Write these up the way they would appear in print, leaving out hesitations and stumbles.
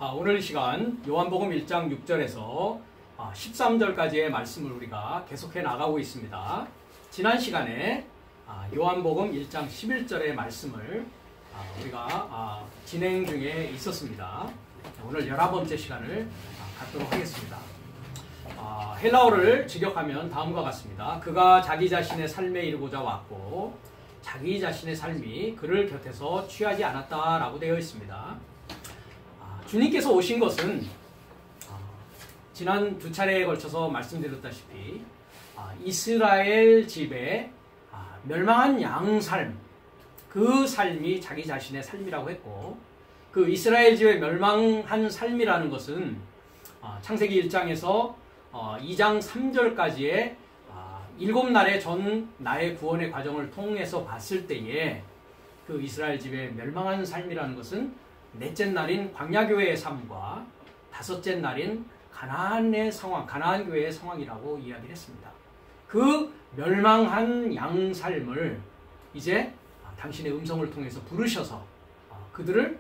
오늘 시간 요한복음 1장 6절에서 13절까지의 말씀을 우리가 계속해 나가고 있습니다. 지난 시간에 요한복음 1장 11절의 말씀을 우리가 진행 중에 있었습니다. 오늘 11번째 시간을 갖도록 하겠습니다. 헬라어를 직역하면 다음과 같습니다. 그가 자기 자신의 삶에 이르고자 왔고 자기 자신의 삶이 그를 곁에서 취하지 않았다라고 되어 있습니다. 주님께서 오신 것은 지난 두 차례에 걸쳐서 말씀드렸다시피 이스라엘 집에 멸망한 양 삶, 그 삶이 자기 자신의 삶이라고 했고, 그 이스라엘 집의 멸망한 삶이라는 것은 창세기 1장에서 2장 3절까지의 7날의 전 나의 구원의 과정을 통해서 봤을 때에 그 이스라엘 집의 멸망한 삶이라는 것은 넷째 날인 광야교회의 삶과 다섯째 날인 가나안의 상황, 가나안교회의 상황이라고 이야기를 했습니다. 그 멸망한 양 삶을 이제 당신의 음성을 통해서 부르셔서 그들을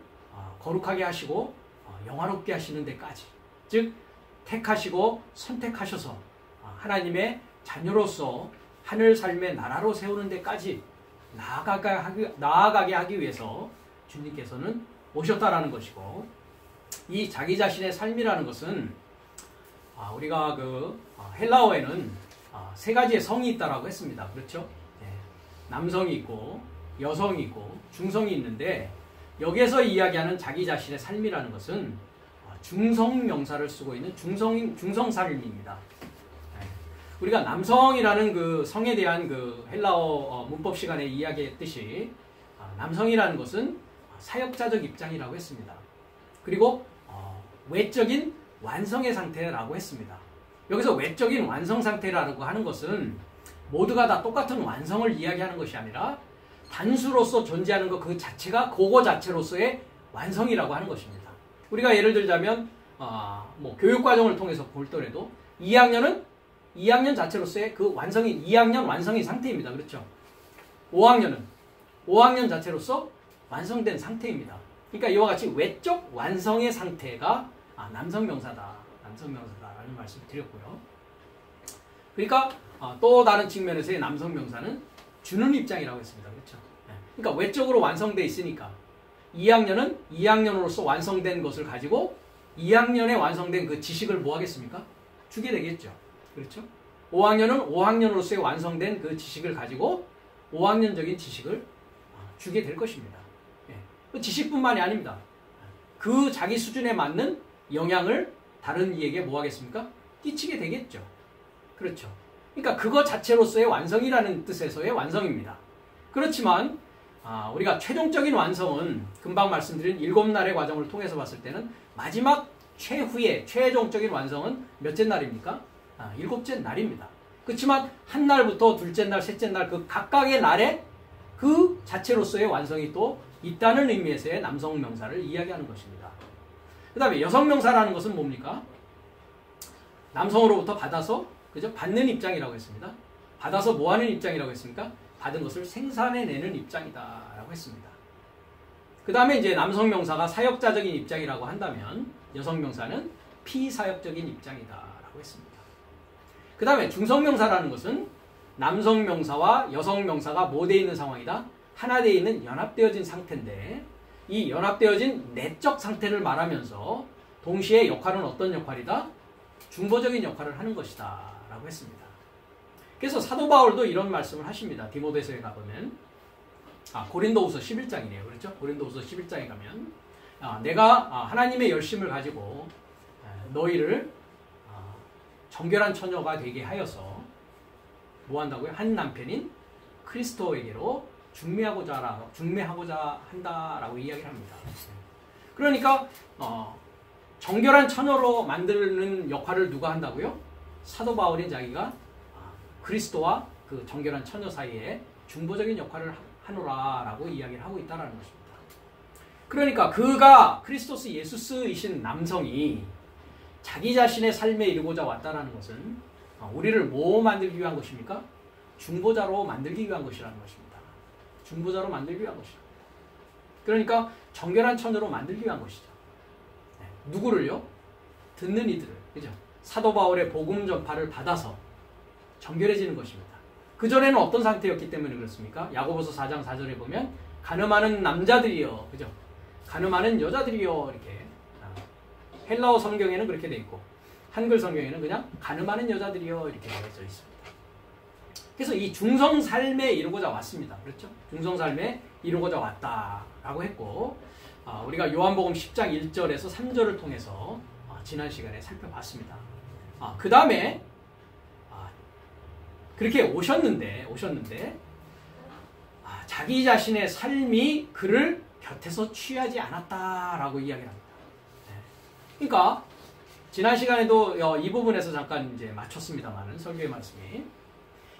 거룩하게 하시고 영화롭게 하시는 데까지, 즉 택하시고 선택하셔서 하나님의 자녀로서 하늘 삶의 나라로 세우는 데까지 나아가게 하기 위해서 주님께서는 오셨다라는 것이고, 이 자기 자신의 삶이라는 것은 우리가 헬라어에는 세 가지의 성이 있다라고 했습니다. 그렇죠? 남성이 있고 여성이 있고 중성이 있는데, 여기에서 이야기하는 자기 자신의 삶이라는 것은 중성 명사를 쓰고 있는 중성 삶입니다. 우리가 남성이라는 그 성에 대한 그 헬라어 문법 시간에 이야기했듯이 남성이라는 것은 사역자적 입장이라고 했습니다. 그리고 외적인 완성의 상태라고 했습니다. 여기서 외적인 완성 상태라고 하는 것은 모두가 다 똑같은 완성을 이야기하는 것이 아니라 단수로서 존재하는 것 그 자체가 그거 자체로서의 완성이라고 하는 것입니다. 우리가 예를 들자면 교육과정을 통해서 볼더라도 2학년 자체로서의 그 완성인 2학년 완성인 상태입니다. 그렇죠? 5학년 자체로서 완성된 상태입니다. 그러니까 이와 같이 외적 완성의 상태가 남성 명사다라는 말씀을 드렸고요. 그러니까 또 다른 측면에서의 남성 명사는 주는 입장이라고 했습니다. 그렇죠? 그러니까 외적으로 완성되어 있으니까 2학년은 2학년으로서 완성된 것을 가지고 2학년에 완성된 그 지식을 뭐 하겠습니까? 주게 되겠죠. 그렇죠? 5학년은 5학년으로서의 완성된 그 지식을 가지고 5학년적인 지식을 주게 될 것입니다. 지식뿐만이 아닙니다. 그 자기 수준에 맞는 영향을 다른 이에게 뭐 하겠습니까? 끼치게 되겠죠. 그렇죠. 그러니까 그거 자체로서의 완성이라는 뜻에서의 완성입니다. 그렇지만 우리가 최종적인 완성은 금방 말씀드린 7날의 과정을 통해서 봤을 때는 마지막 최후의 최종적인 완성은 몇째 날입니까? 7째 날입니다. 그렇지만 한 날부터 둘째 날, 셋째 날 그 각각의 날에 그 자체로서의 완성이 또 있다는 의미에서의 남성 명사를 이야기하는 것입니다. 그 다음에 여성 명사라는 것은 뭡니까? 남성으로부터 받아서 받는 입장이라고 했습니다. 받아서 뭐 하는 입장이라고 했습니까? 받은 것을 생산해내는 입장이다 라고 했습니다. 그 다음에 이제 남성 명사가 사역자적인 입장이라고 한다면 여성 명사는 피사역적인 입장이다 라고 했습니다. 그 다음에 중성 명사라는 것은 남성 명사와 여성 명사가 뭐 되어 있는 상황이다? 하나 되어 있는 연합되어진 상태인데, 이 연합되어진 내적 상태를 말하면서 동시에 역할은 어떤 역할이다? 중보적인 역할을 하는 것이다 라고 했습니다. 그래서 사도 바울도 이런 말씀을 하십니다. 디모데서에 가보면 고린도후서 11장이네요. 그렇죠? 고린도후서 11장에 가면 내가 하나님의 열심을 가지고 너희를 정결한 처녀가 되게 하여서 뭐 한다고요? 한 남편인 그리스도에게로 중매하고자 한다라고 이야기를 합니다. 그러니까 정결한 처녀로 만드는 역할을 누가 한다고요? 사도 바울인 자기가 그리스도와 그 정결한 처녀 사이에 중보적인 역할을 하노라라고 이야기를 하고 있다는 것입니다. 그러니까 그가 크리스토스 예수스이신 남성이 자기 자신의 삶에 이르고자 왔다는 것은 우리를 뭐 만들기 위한 것입니까? 중보자로 만들기 위한 것이라는 것입니다. 중보자로 만들기 위한 것이다. 그러니까 정결한 처녀로 만들기 위한 것이죠. 누구를요? 듣는 이들을. 그죠? 사도 바울의 복음 전파를 받아서 정결해지는 것입니다. 그전에는 어떤 상태였기 때문에 그렇습니까? 야고보서 4장 4절에 보면 간음하는 남자들이여. 그죠? 간음하는 여자들이여. 이렇게. 헬라어 성경에는 그렇게 돼 있고 한글 성경에는 그냥 간음하는 여자들이여 이렇게 되어져 있습니다. 그래서 이 중성 삶에 이루고자 왔습니다. 그렇죠? 중성 삶에 이루고자 왔다라고 했고 우리가 요한복음 10장 1절에서 3절을 통해서 지난 시간에 살펴봤습니다. 그 다음에 그렇게 오셨는데 자기 자신의 삶이 그를 곁에서 취하지 않았다라고 이야기를 합니다. 그러니까 지난 시간에도 이 부분에서 잠깐 이제 맞췄습니다만은 설교의 말씀이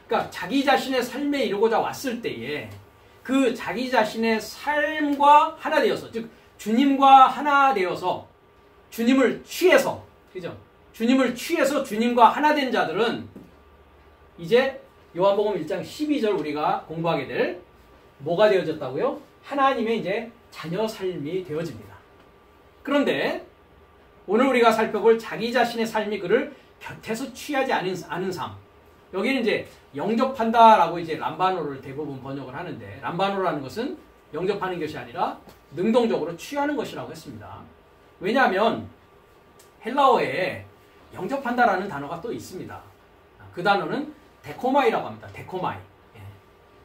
그러니까 자기 자신의 삶에 이루고자 왔을 때에 그 자기 자신의 삶과 하나 되어서 즉 주님과 하나 되어서 주님을 취해서 그죠? 주님을 취해서 주님과 하나 된 자들은 이제 요한복음 1장 12절 우리가 공부하게 될 뭐가 되어졌다고요? 하나님의 이제 자녀 삶이 되어집니다. 그런데 오늘 우리가 살펴볼 자기 자신의 삶이 그를 곁에서 취하지 않은 삶. 여기는 이제 영접한다라고 이제 람바노를 대부분 번역을 하는데 람바노라는 것은 영접하는 것이 아니라 능동적으로 취하는 것이라고 했습니다. 왜냐하면 헬라어에 영접한다라는 단어가 또 있습니다. 그 단어는 데코마이라고 합니다. 데코마이.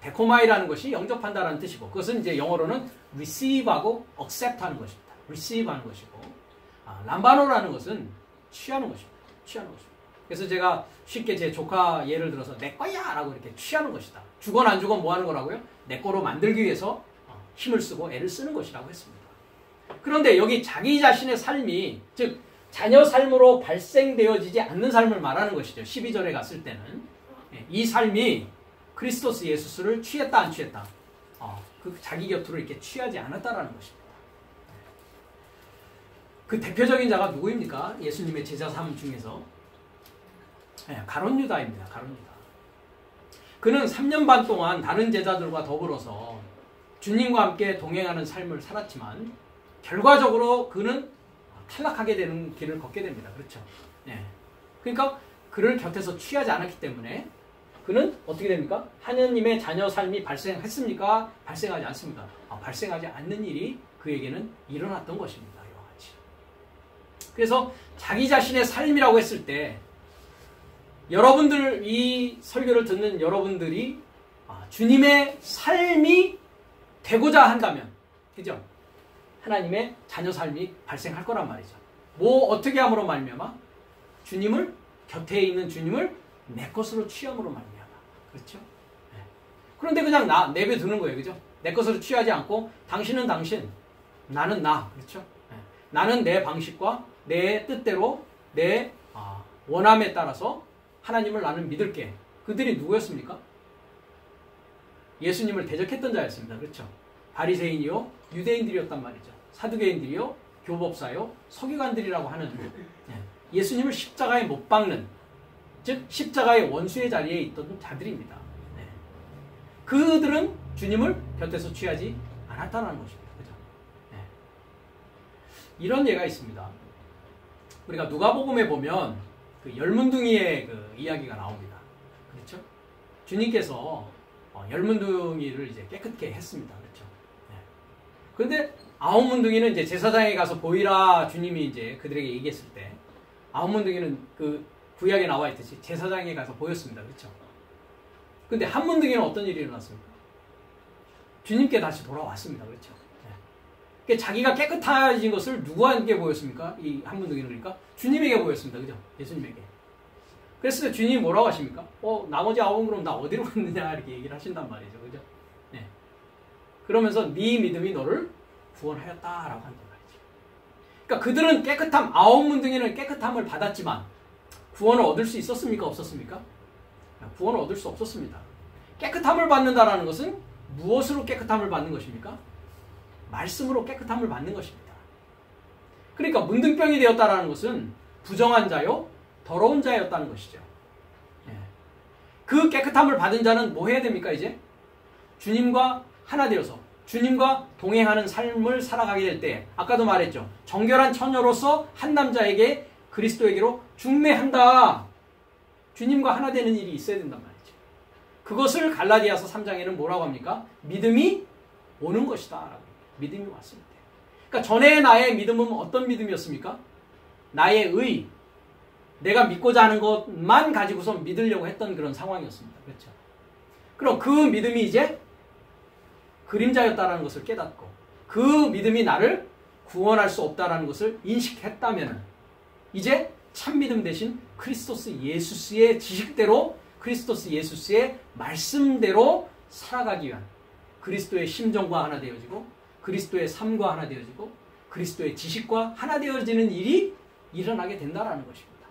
데코마이라는 것이 영접한다라는 뜻이고 그것은 이제 영어로는 receive하고 accept하는 것입니다. receive하는 것이고 람바노라는 것은 취하는 것입니다. 취하는 것입니다. 그래서 제가 쉽게 제 조카 예를 들어서 내 거야 라고 이렇게 취하는 것이다. 주건 안 주건 뭐 하는 거라고요? 내 거로 만들기 위해서 힘을 쓰고 애를 쓰는 것이라고 했습니다. 그런데 여기 자기 자신의 삶이 즉 자녀 삶으로 발생되어지지 않는 삶을 말하는 것이죠. 12절에 갔을 때는 이 삶이 크리스토스 예수스를 취했다 안 취했다 그 자기 곁으로 이렇게 취하지 않았다라는 것입니다. 그 대표적인 자가 누구입니까? 예수님의 제자 3 중에서 가룟 유다입니다. 가룟 유다. 그는 3년 반 동안 다른 제자들과 더불어서 주님과 함께 동행하는 삶을 살았지만 결과적으로 그는 탈락하게 되는 길을 걷게 됩니다. 그렇죠? 그러니까 그를 곁에서 취하지 않았기 때문에 그는 어떻게 됩니까? 하느님의 자녀 삶이 발생했습니까? 발생하지 않습니까? 발생하지 않는 일이 그에게는 일어났던 것입니다. 이와 같이. 그래서 자기 자신의 삶이라고 했을 때 여러분들 이 설교를 듣는 여러분들이 주님의 삶이 되고자 한다면 그죠? 하나님의 자녀 삶이 발생할 거란 말이죠. 뭐 어떻게 함으로 말미암아? 주님을 곁에 있는 주님을 내 것으로 취함으로 말미암아. 그렇죠? 그런데 그냥 내버려두는 거예요. 그죠? 내 것으로 취하지 않고 당신은 당신, 나는 나. 그렇죠? 나는 내 방식과 내 뜻대로 내 원함에 따라서 하나님을 나는 믿을게. 그들이 누구였습니까? 예수님을 대적했던 자였습니다. 그렇죠? 바리새인이요 유대인들이었단 말이죠. 사두개인들이요 교법사요 서기관들이라고 하는 예수님을 십자가에 못 박는 즉 십자가의 원수의 자리에 있던 자들입니다. 그들은 주님을 곁에서 취하지 않았다는 것입니다. 그죠? 이런 예가 있습니다. 우리가 누가복음에 보면 그 열문둥이의 그 이야기가 나옵니다. 그렇죠? 주님께서 열문둥이를 이제 깨끗게 했습니다. 그렇죠? 그런데 아홉 문둥이는 이제 제사장에 가서 보이라 주님이 이제 그들에게 얘기했을 때 아홉 문둥이는 그 구약에 나와 있듯이 제사장에 가서 보였습니다. 그렇죠? 근데 한 문둥이는 어떤 일이 일어났습니까? 주님께 다시 돌아왔습니다. 그렇죠? 그러니까 자기가 깨끗해진 것을 누구에게 보였습니까? 이 한 문둥이는 그러니까 주님에게 보였습니다. 그죠? 예수님에게. 그랬을 때 주님이 뭐라고 하십니까? 나머지 아홉은 그럼 나 어디로 갔느냐 이렇게 얘기를 하신단 말이죠. 그죠? 그러면서 네 믿음이 너를 구원하였다라고 한단 말이죠. 그러니까 그들은 깨끗함, 아홉 문둥이는 깨끗함을 받았지만 구원을 얻을 수 있었습니까? 없었습니까? 구원을 얻을 수 없었습니다. 깨끗함을 받는다라는 것은 무엇으로 깨끗함을 받는 것입니까? 말씀으로 깨끗함을 받는 것입니다. 그러니까 문둥병이 되었다라는 것은 부정한 자요, 더러운 자였다는 것이죠. 그 깨끗함을 받은 자는 뭐 해야 됩니까? 이제 주님과 하나 되어서 주님과 동행하는 삶을 살아가게 될 때, 아까도 말했죠. 정결한 처녀로서 한 남자에게 그리스도에게로 중매한다. 주님과 하나 되는 일이 있어야 된단 말이죠. 그것을 갈라디아서 3장에는 뭐라고 합니까? 믿음이 오는 것이다 라고. 믿음이 왔을 때. 그러니까 전에 나의 믿음은 어떤 믿음이었습니까? 나의 의, 내가 믿고자 하는 것만 가지고서 믿으려고 했던 그런 상황이었습니다. 그렇죠? 그럼 그 믿음이 이제 그림자였다는 것을 깨닫고 그 믿음이 나를 구원할 수 없다는 것을 인식했다면 이제 참 믿음 대신 크리스토스 예수스의 지식대로 크리스토스 예수스의 말씀대로 살아가기 위한 그리스도의 심정과 하나 되어지고 그리스도의 삶과 하나 되어지고 그리스도의 지식과 하나 되어지는 일이 일어나게 된다는 것입니다.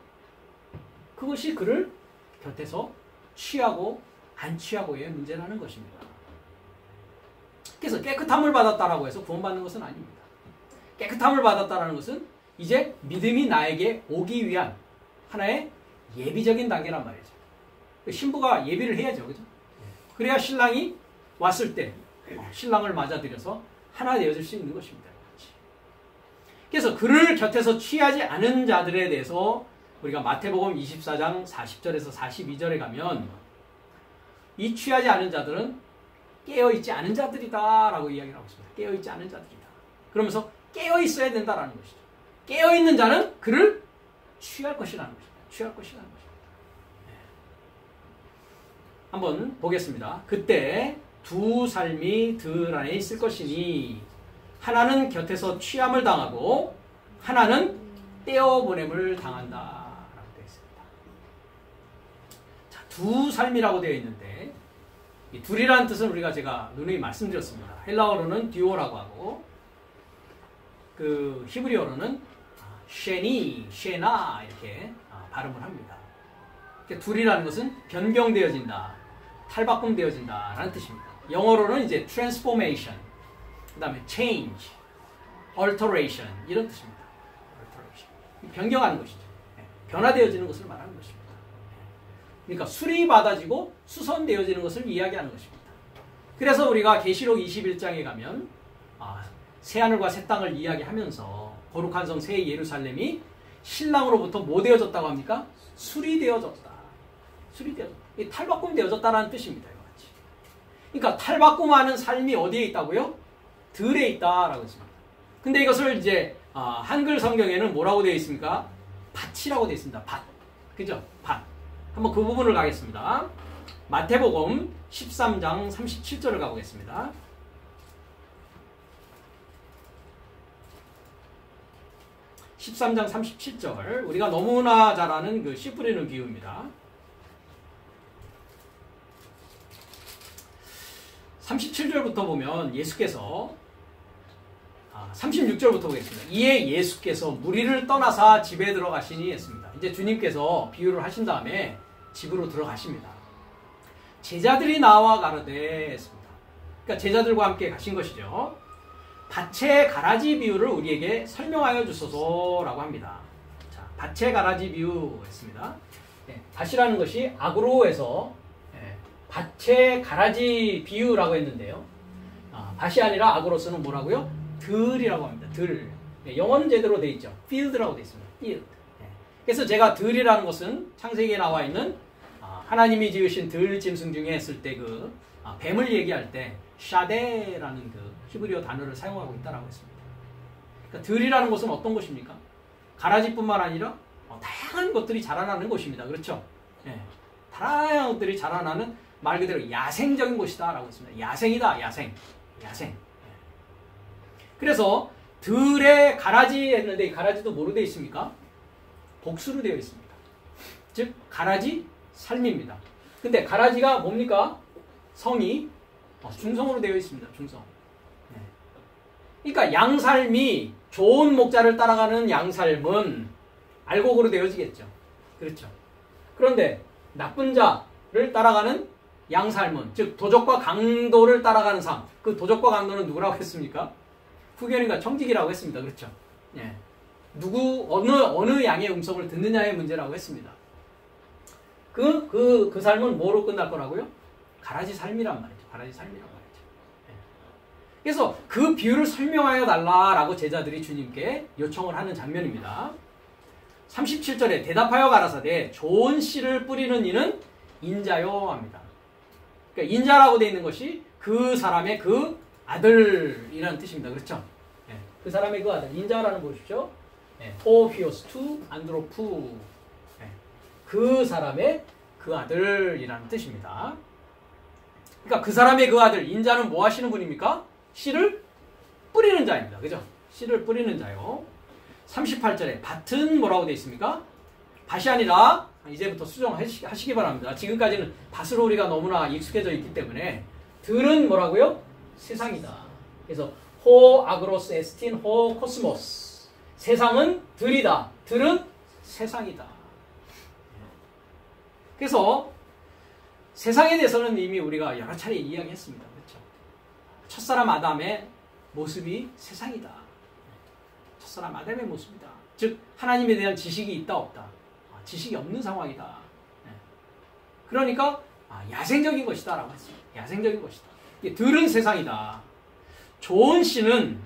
그것이 그를 곁에서 취하고 안 취하고의 문제라는 것입니다. 그래서 깨끗함을 받았다라고 해서 구원받는 것은 아닙니다. 깨끗함을 받았다는 것은 이제 믿음이 나에게 오기 위한 하나의 예비적인 단계란 말이죠. 신부가 예비를 해야죠. 그죠? 그래야 신랑이 왔을 때 신랑을 맞아들여서 하나 되어질 수 있는 것입니다. 그래서 그를 곁에서 취하지 않은 자들에 대해서 우리가 마태복음 24장 40절에서 42절에 가면 이 취하지 않은 자들은 깨어있지 않은 자들이다 라고 이야기를 하고 있습니다. 깨어있지 않은 자들이다. 그러면서 깨어있어야 된다는 것이죠. 깨어있는 자는 그를 취할 것이라는 것입니다. 취할 것이라는 것입니다. 네. 한번 보겠습니다. 그때 두 삶이 들 안에 있을 것이니 하나는 곁에서 취함을 당하고 하나는 떼어보냄을 당한다 라고 되어 있습니다. 자, 두 삶이라고 되어 있는데 이 둘이라는 뜻은 우리가 제가 누누이 말씀드렸습니다. 헬라어로는 듀오라고 하고 그 히브리어로는 쉐니, 쉐나 이렇게 발음을 합니다. 둘이라는 것은 변경되어진다, 탈바꿈되어진다 라는 뜻입니다. 영어로는 이제 transformation, 그 다음에 change, alteration 이런 뜻입니다. alteration. 변경하는 것이죠. 변화되어지는 것을 말하는 것입니다. 그러니까 수리받아지고 수선되어지는 것을 이야기하는 것입니다. 그래서 우리가 계시록 21장에 가면 새하늘과 새 땅을 이야기하면서 거룩한 성 새 예루살렘이 신랑으로부터 뭐 되어졌다고 합니까? 수리되어졌다. 수리되어졌다. 이 탈바꿈되어졌다라는 뜻입니다. 이와 같이. 그러니까 탈바꿈하는 삶이 어디에 있다고요? 들에 있다라고 했습니다. 근데 이것을 이제 한글 성경에는 뭐라고 되어 있습니까? 밭이라고 되어 있습니다. 밭. 그죠? 밭. 한번 그 부분을 가겠습니다. 마태복음 13장 37절을 가보겠습니다. (13장 37절) 우리가 너무나 잘 아는 그 씨 뿌리는 비유입니다. 37절부터 보면 예수께서 36절부터 보겠습니다. 이에 예수께서 무리를 떠나사 집에 들어가시니 했습니다. 이제 주님께서 비유를 하신 다음에 집으로 들어가십니다. 제자들이 나와 가로되 했습니다. 그러니까 제자들과 함께 가신 것이죠. 밭의 가라지 비유를 우리에게 설명하여 주소서라고 합니다. 자, 밭의 가라지 비유 했습니다. 네, 밭이라는 것이 아그로에서 밭의 가라지 비유라고 했는데요. 밭이 아니라 아그로스는 뭐라고요? 들이라고 합니다. 들. 네, 영어는 제대로 되어 있죠. field라고 되어 있습니다. field. 네. 그래서 제가 들이라는 것은 창세기에 나와 있는 하나님이 지으신 들 짐승 중에 했을 때 그 뱀을 얘기할 때 샤데라는 그 히브리어 단어를 사용하고 있다라고 했습니다. 그러니까 들이라는 것은 어떤 것입니까? 가라지뿐만 아니라 다양한 것들이 자라나는 곳입니다. 그렇죠? 네. 다양한 것들이 자라나는 말 그대로 야생적인 곳이다 라고 했습니다. 야생이다. 야생. 야생. 그래서 들의 가라지 했는데 이 가라지도 뭐로 되어 있습니까? 복수로 되어 있습니다. 즉 가라지 삶입니다. 근데 가라지가 뭡니까? 성이 중성으로 되어 있습니다. 중성. 네. 그러니까 양삶이 좋은 목자를 따라가는 양삶은 알곡으로 되어지겠죠. 그렇죠. 그런데 나쁜 자를 따라가는 양삶은 즉 도적과 강도를 따라가는 삶. 그 도적과 강도는 누구라고 했습니까? 후견인과 청지기라고 했습니다. 그렇죠. 예. 어느 양의 음성을 듣느냐의 문제라고 했습니다. 그 삶은 뭐로 끝날 거라고요? 가라지 삶이란 말이죠. 가라지 삶이란 말이죠. 예. 그래서 그 비유를 설명하여 달라라고 제자들이 주님께 요청을 하는 장면입니다. 37절에 대답하여 가라사대 좋은 씨를 뿌리는 이는 인자요 합니다. 그러니까 인자라고 되어 있는 것이 그 사람의 그 아들이라는 뜻입니다. 그렇죠? 네. 그 사람의 그 아들 인자라는 보십시오. 호피오스 투 안드로프 그 사람의 그 아들이라는 뜻입니다. 그러니까 그 사람의 그 아들 인자는 뭐 하시는 분입니까? 씨를 뿌리는 자입니다. 그죠? 씨를 뿌리는 자요. 38절에 밭은 뭐라고 되어 있습니까? 밭이 아니라 이제부터 수정하시기 바랍니다. 지금까지는 밭으로 우리가 너무나 익숙해져 있기 때문에 들은 뭐라고요? 세상이다. 그래서 호 아그로스 에스틴 호 코스모스 세상은 들이다. 들은 세상이다. 그래서 세상에 대해서는 이미 우리가 여러 차례 이야기했습니다. 그렇죠? 첫사람 아담의 모습이 세상이다. 첫사람 아담의 모습이다. 즉 하나님에 대한 지식이 있다 없다. 지식이 없는 상황이다. 그러니까 야생적인 것이다 라고 했습니다. 야생적인 것이다. 들은 세상이다. 좋은 씨는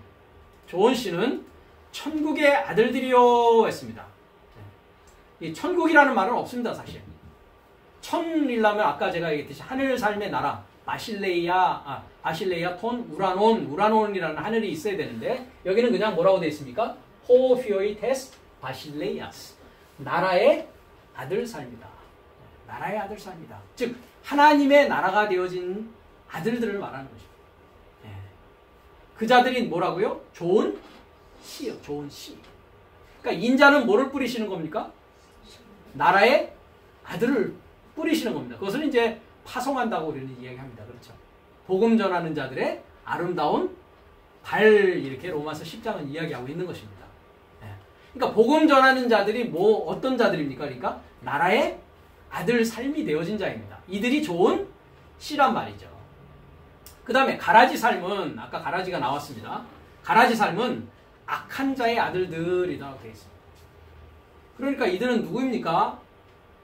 천국의 아들들이요 했습니다. 이 천국이라는 말은 없습니다. 사실 천이라면 아까 제가 얘기했듯이 하늘 삶의 나라 바실레이아 톤 우라논이라는 하늘이 있어야 되는데 여기는 그냥 뭐라고 되어 있습니까? 호피오이테스 바실레이아스 나라의 아들 삶이다. 나라의 아들 삶이다. 즉 하나님의 나라가 되어진 아들들을 말하는 것입니다. 그 자들이 뭐라고요? 좋은 씨요. 좋은 씨. 그러니까 인자는 뭐를 뿌리시는 겁니까? 나라의 아들을 뿌리시는 겁니다. 그것을 이제 파송한다고 우리는 이야기합니다. 그렇죠? 복음 전하는 자들의 아름다운 발 이렇게 로마서 10장은 이야기하고 있는 것입니다. 그러니까 복음 전하는 자들이 어떤 자들입니까? 그러니까 나라의 아들 삶이 되어진 자입니다. 이들이 좋은 씨란 말이죠. 그 다음에 가라지 삶은 아까 가라지가 나왔습니다. 가라지 삶은 악한 자의 아들들이라고 되어 있습니다. 그러니까 이들은 누구입니까?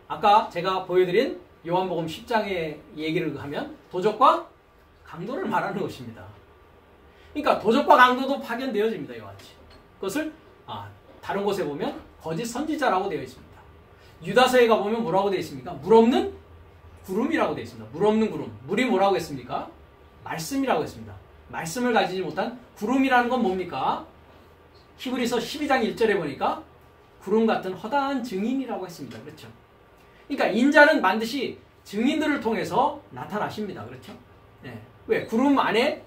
아까 제가 보여드린 요한복음 10장의 얘기를 하면 도적과 강도를 말하는 것입니다. 그러니까 도적과 강도도 파견되어집니다. 이와 같이. 그것을 다른 곳에 보면 거짓 선지자라고 되어 있습니다. 유다서에 가보면 뭐라고 되어 있습니까? 물 없는 구름이라고 되어 있습니다. 물 없는 구름. 물이 뭐라고 했습니까? 말씀이라고 했습니다. 말씀을 가지지 못한 구름이라는 건 뭡니까? 히브리서 12장 1절에 보니까 구름 같은 허다한 증인이라고 했습니다. 그렇죠? 그러니까 인자는 반드시 증인들을 통해서 나타나십니다. 그렇죠? 네. 왜? 구름 안에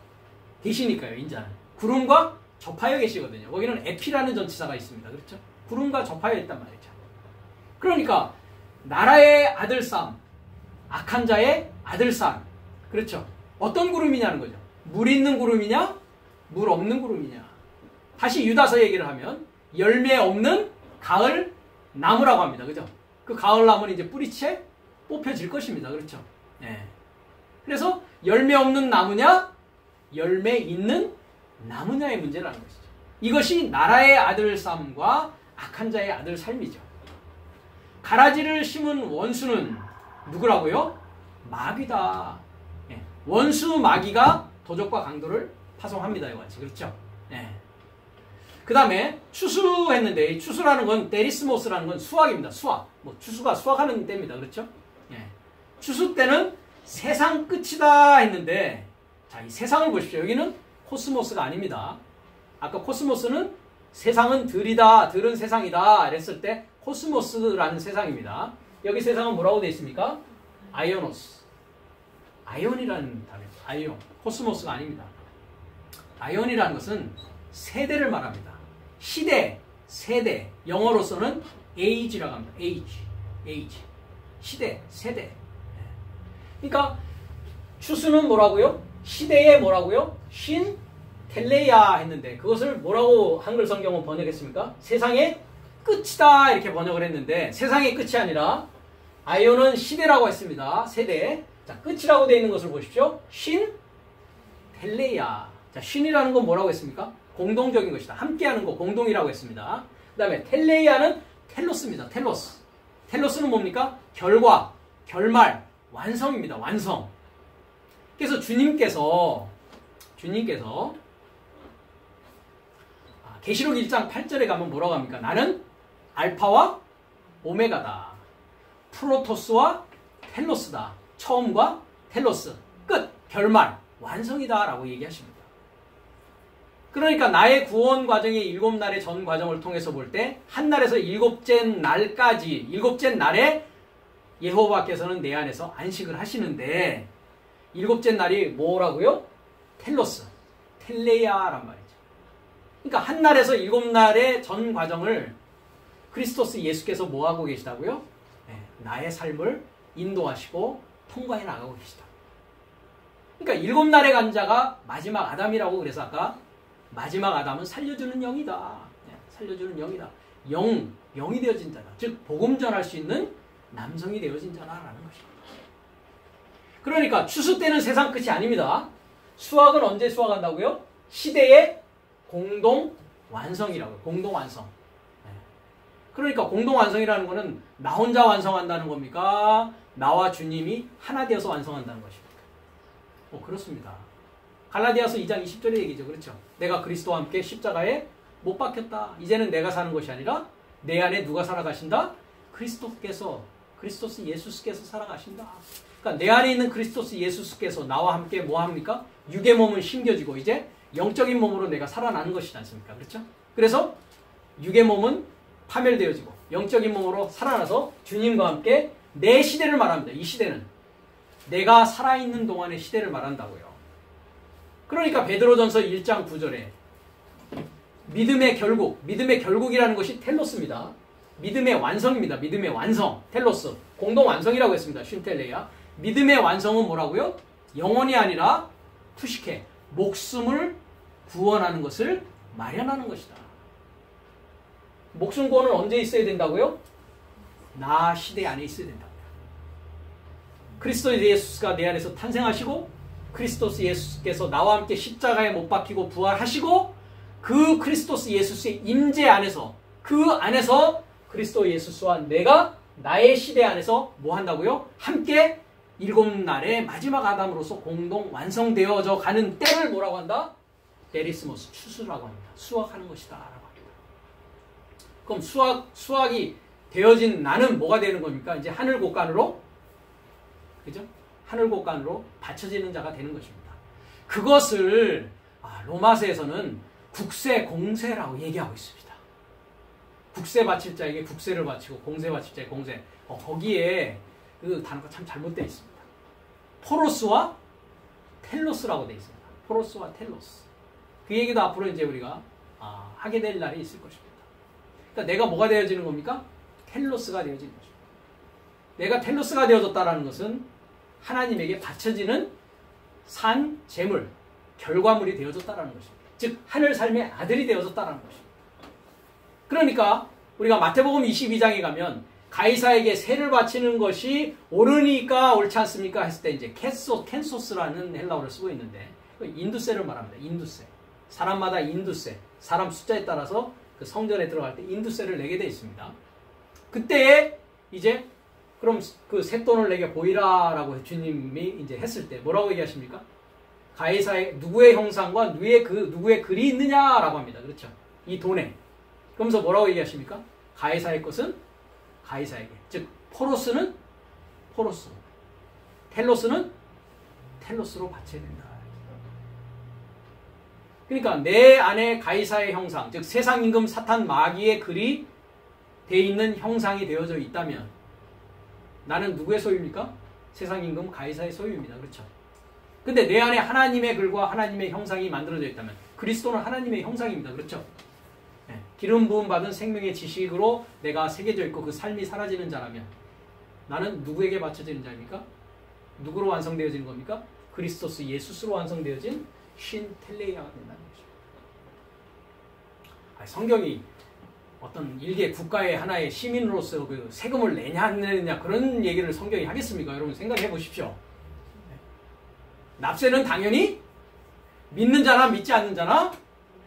계시니까요. 인자는. 구름과 접하여 계시거든요. 거기는 에피라는 전치사가 있습니다. 그렇죠? 구름과 접하여 있단 말이죠. 그러니까 나라의 아들쌈, 악한 자의 아들쌈. 그렇죠? 어떤 구름이냐는 거죠. 물 있는 구름이냐? 물 없는 구름이냐? 다시 유다서 얘기를 하면 열매 없는 가을 나무라고 합니다. 그죠? 그 가을 나무는 이제 뿌리채 뽑혀질 것입니다. 그렇죠? 네. 그래서 열매 없는 나무냐? 열매 있는 나무냐의 문제라는 것이죠. 이것이 나라의 아들 삶과 악한 자의 아들 삶이죠. 가라지를 심은 원수는 누구라고요? 마귀다. 네. 원수 마귀가 도적과 강도를 파송합니다. 이와 같이. 그렇죠? 네. 그 다음에 추수했는데 추수라는 건 데리스모스라는 건 수확입니다. 수확. 추수가 수확하는 때입니다. 그렇죠? 네. 추수 때는 세상 끝이다 했는데 자, 이 세상을 보십시오. 여기는 코스모스가 아닙니다. 아까 코스모스는 세상은 들이다, 들은 세상이다 이랬을 때 코스모스라는 세상입니다. 여기 세상은 뭐라고 되어 있습니까? 아이오노스. 아이온이라는 단어입니다. 아이온. 코스모스가 아닙니다. 아이온이라는 것은 세대를 말합니다. 시대, 세대. 영어로서는 age라고 합니다. age. 시대, 세대. 그러니까 추수는 뭐라고요? 시대에 뭐라고요? 신 텔레야 했는데 그것을 뭐라고 한글 성경은 번역했습니까? 세상의 끝이다 이렇게 번역을 했는데 세상의 끝이 아니라 아이온은 시대라고 했습니다. 세대. 자, 끝이라고 되어 있는 것을 보십시오. 신 텔레야. 자, 신이라는 건 뭐라고 했습니까? 공동적인 것이다. 함께하는 거 공동이라고 했습니다. 그 다음에 텔레이아는 텔로스입니다. 텔로스. 텔로스는 뭡니까? 결과, 결말, 완성입니다. 완성. 그래서 주님께서 주님께서 계시록 1장 8절에 가면 뭐라고 합니까? 나는 알파와 오메가다. 프로토스와 텔로스다. 처음과 텔로스. 끝. 결말. 완성이다. 라고 얘기하십니다. 그러니까 나의 구원 과정의 7날의 전 과정을 통해서 볼 때 한 날에서 7째 날까지 7째 날에 여호와께서는 내 안에서 안식을 하시는데 7째 날이 뭐라고요? 텔로스. 텔레야란 말이죠. 그러니까 한 날에서 7날의 전 과정을 그리스도스 예수께서 뭐 하고 계시다고요? 네, 나의 삶을 인도하시고 통과해 나가고 계시다. 그러니까 7날의 간자가 마지막 아담이라고 그래서 아까 마지막 아담은 살려주는 영이다. 네, 살려주는 영이다. 영이 되어진 자다. 즉 복음 전할 수 있는 남성이 되어진 자라는 것입니다. 그러니까 추수 때는 세상 끝이 아닙니다. 수확은 언제 수확한다고요? 시대의 공동 완성이라고요. 공동 완성. 네. 그러니까 공동 완성이라는 것은 나 혼자 완성한다는 겁니까? 나와 주님이 하나 되어서 완성한다는 것입니다. 그렇습니다. 갈라디아서 2장 20절의 얘기죠. 그렇죠? 내가 그리스도와 함께 십자가에 못 박혔다. 이제는 내가 사는 것이 아니라 내 안에 누가 살아가신다? 그리스도스 예수께서 살아가신다. 그러니까 내 안에 있는 그리스도스 예수께서 나와 함께 뭐 합니까? 육의 몸은 심겨지고 이제 영적인 몸으로 내가 살아나는 것이지 않습니까? 그렇죠? 그래서 육의 몸은 파멸되어지고 영적인 몸으로 살아나서 주님과 함께 내 시대를 말합니다. 이 시대는 내가 살아있는 동안의 시대를 말한다고요. 그러니까 베드로전서 1장 9절에 믿음의 결국이라는 것이 텔로스입니다. 믿음의 완성입니다. 믿음의 완성, 텔로스, 공동 완성이라고 했습니다. 쉰텔레야. 믿음의 완성은 뭐라고요? 영혼이 아니라 푸시케, 목숨을 구원하는 것을 마련하는 것이다. 목숨 구원은 언제 있어야 된다고요? 나 시대 안에 있어야 된다고요. 그리스도 예수가 내 안에서 탄생하시고 그리스도스 예수께서 나와 함께 십자가에 못 박히고 부활하시고 그 그리스도스 예수의 임재 안에서 그 안에서 그리스도 예수와 내가 나의 시대 안에서 뭐 한다고요? 함께 7날의 마지막 아담으로서 공동 완성되어져 가는 때를 뭐라고 한다? 데리스모스, 추수라고 합니다. 수확하는 것이다 라고 합니다. 그럼 수확이 되어진 나는 뭐가 되는 겁니까? 이제 하늘 곳간으로, 그죠? 하늘 곳간으로 받쳐지는 자가 되는 것입니다. 그것을 로마서에서는 국세 공세라고 얘기하고 있습니다. 국세 바칠 자에게 국세를 바치고 공세 바칠 자에게 공세. 거기에 그 단어가 참 잘못되어 있습니다. 포로스와 텔로스라고 되어 있습니다. 포로스와 텔로스. 그 얘기도 앞으로 이제 우리가 하게 될 날이 있을 것입니다. 그러니까 내가 뭐가 되어지는 겁니까? 텔로스가 되어지는 것입니다. 내가 텔로스가 되어졌다는 것은 하나님에게 바쳐지는 산, 재물, 결과물이 되어졌다는 것입니다. 즉 하늘 삶의 아들이 되어졌다는 것입니다. 그러니까 우리가 마태복음 22장에 가면 가이사에게 세를 바치는 것이 옳으니까 옳지 않습니까? 했을 때 이제 켄소스라는 헬라어를 쓰고 있는데 인두세를 말합니다. 인두세. 사람마다 인두세. 사람 숫자에 따라서 그 성전에 들어갈 때 인두세를 내게 되어 있습니다. 그때에 이제 그럼 그 쇳돈을 내게 보이라라고 주님이 이제 했을 때 뭐라고 얘기하십니까? 가이사의 누구의 형상과 누구의 글이 있느냐라고 합니다. 그렇죠? 이 돈에. 그러면서 뭐라고 얘기하십니까? 가이사의 것은 가이사에게. 즉 포로스는 포로스, 텔로스는 텔로스로 바쳐야 된다. 그러니까 내 안에 가이사의 형상, 즉 세상 임금 사탄 마귀의 글이 돼 있는 형상이 되어져 있다면 나는 누구의 소유입니까? 세상 임금 가이사의 소유입니다. 그렇죠? 근데 내 안에 하나님의 글과 하나님의 형상이 만들어져 있다면 그리스도는 하나님의 형상입니다. 그렇죠? 네. 기름 부음 받은 생명의 지식으로 내가 새겨져 있고 그 삶이 사라지는 자라면 나는 누구에게 바쳐지는 자입니까? 누구로 완성되어지는 겁니까? 그리스도스 예수스로 완성되어진 쉰텔레이아가 된다는 것입니다. 성경이 어떤 일개 국가의 하나의 시민으로서 그 세금을 내냐 안 내느냐 그런 얘기를 성경이 하겠습니까? 여러분 생각해 보십시오. 납세는 당연히 믿는 자나 믿지 않는 자나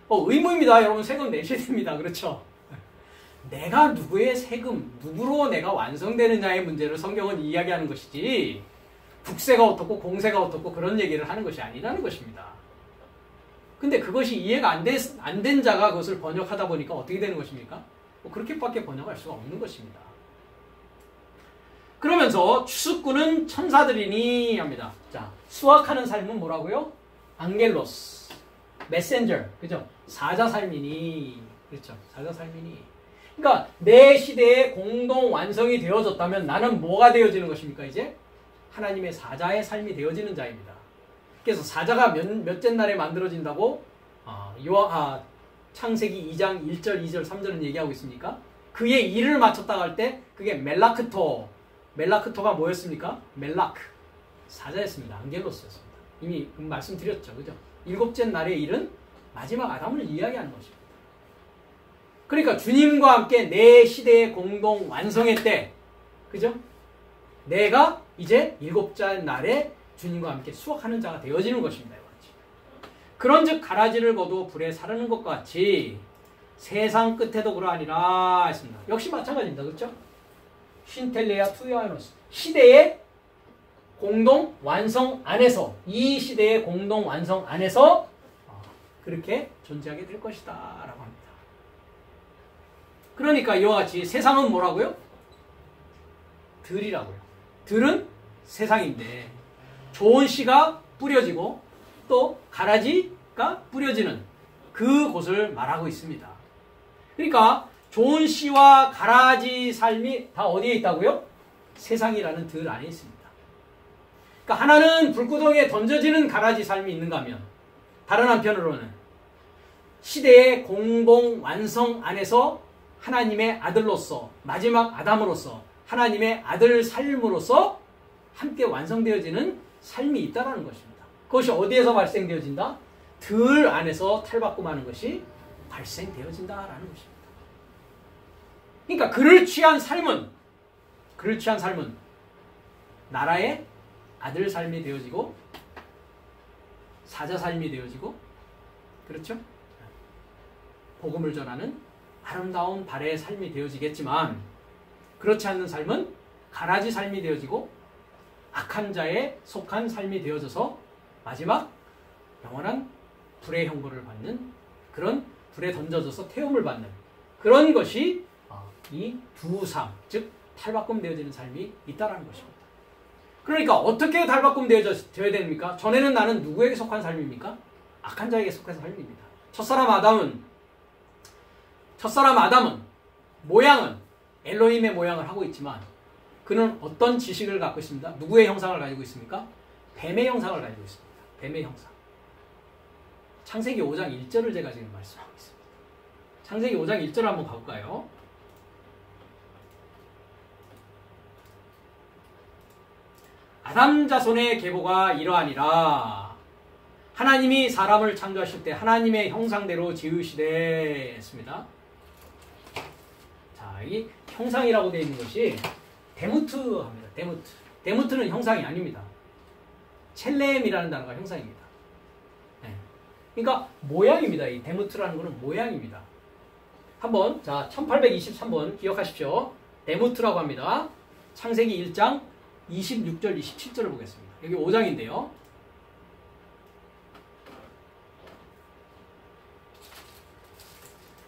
의무입니다. 여러분 세금 내셔야 됩니다. 그렇죠? 내가 누구의 세금, 누구로 내가 완성되느냐의 문제를 성경은 이야기하는 것이지 국세가 어떻고 공세가 어떻고 그런 얘기를 하는 것이 아니라는 것입니다. 근데 그것이 이해가 안 된 자가 그것을 번역하다 보니까 어떻게 되는 것입니까? 뭐 그렇게밖에 번역할 수가 없는 것입니다. 그러면서 추수꾼은 천사들이니 합니다. 자, 수확하는 삶은 뭐라고요? 앙겔로스, 메센저, 그죠? 사자 삶이니, 그렇죠? 사자 삶이니. 그러니까 내 시대에 공동 완성이 되어졌다면 나는 뭐가 되어지는 것입니까? 이제 하나님의 사자의 삶이 되어지는 자입니다. 그래서 사자가 몇째 날에 만들어진다고 창세기 2장 1절, 2절, 3절은 얘기하고 있습니까? 그의 일을 마쳤다고 할 때 그게 멜라크토가 뭐였습니까? 멜라크, 사자였습니다. 앙겔로스였습니다. 이미 말씀드렸죠. 그죠? 7째 날의 일은 마지막 아담을 이야기하는 것입니다. 그러니까 주님과 함께 내 시대의 공동 완성의 때, 그죠? 내가 이제 7째 날에 주님과 함께 수확하는 자가 되어지는 것입니다. 그런즉 가라지를 거두어 불에 사르는 것과 같이 세상 끝에도 그러하니라 했습니다. 역시 마찬가지입니다. 그렇죠? 신텔레아 투이아노스, 시대의 공동 완성 안에서, 이 시대의 공동 완성 안에서 그렇게 존재하게 될 것이다 라고 합니다. 그러니까 이와 같이 세상은 뭐라고요? 들이라고요. 들은 세상인데 좋은 씨가 뿌려지고 또 가라지가 뿌려지는 그곳을 말하고 있습니다. 그러니까 좋은 씨와 가라지 삶이 다 어디에 있다고요? 세상이라는 들 안에 있습니다. 그러니까 하나는 불구덩이에 던져지는 가라지 삶이 있는가 하면, 다른 한편으로는 시대의 공동 완성 안에서 하나님의 아들로서, 마지막 아담으로서 하나님의 아들 삶으로서 함께 완성되어지는 삶이 있다는 것입니다. 그것이 어디에서 발생되어진다? 들 안에서 탈바꿈하는 것이 발생되어진다라는 것입니다. 그러니까 그를 취한 삶은 나라의 아들 삶이 되어지고 사자 삶이 되어지고, 그렇죠? 복음을 전하는 아름다운 발의 삶이 되어지겠지만, 그렇지 않는 삶은 가라지 삶이 되어지고 악한 자에 속한 삶이 되어져서 마지막 영원한 불의 형벌을 받는, 그런 불에 던져져서 태움을 받는 그런 것이 이 두 삶, 즉 탈바꿈 되어지는 삶이 있다는 것입니다. 그러니까 어떻게 탈바꿈 되어져야 됩니까? 전에는 나는 누구에게 속한 삶입니까? 악한 자에게 속한 삶입니다. 첫사람 아담은 모양은 엘로힘의 모양을 하고 있지만 그는 어떤 지식을 갖고 있습니다? 누구의 형상을 가지고 있습니까? 뱀의 형상을 가지고 있습니다. 뱀의 형상. 창세기 5장 1절을 제가 지금 말씀하고 있습니다. 창세기 5장 1절 한번 가볼까요? 아담 자손의 계보가 이러하니라. 하나님이 사람을 창조하실 때 하나님의 형상대로 지으시되 했습니다. 자, 이 형상이라고 되어 있는 것이 데무트 합니다. 데무트는 형상이 아닙니다. 첼렘이라는 단어가 형상입니다. 네. 그러니까 모양입니다. 이 데무트라는 것은 모양입니다. 한번, 자, 1823번 기억하십시오. 데무트라고 합니다. 창세기 1장 26절, 27절을 보겠습니다. 여기 5장인데요.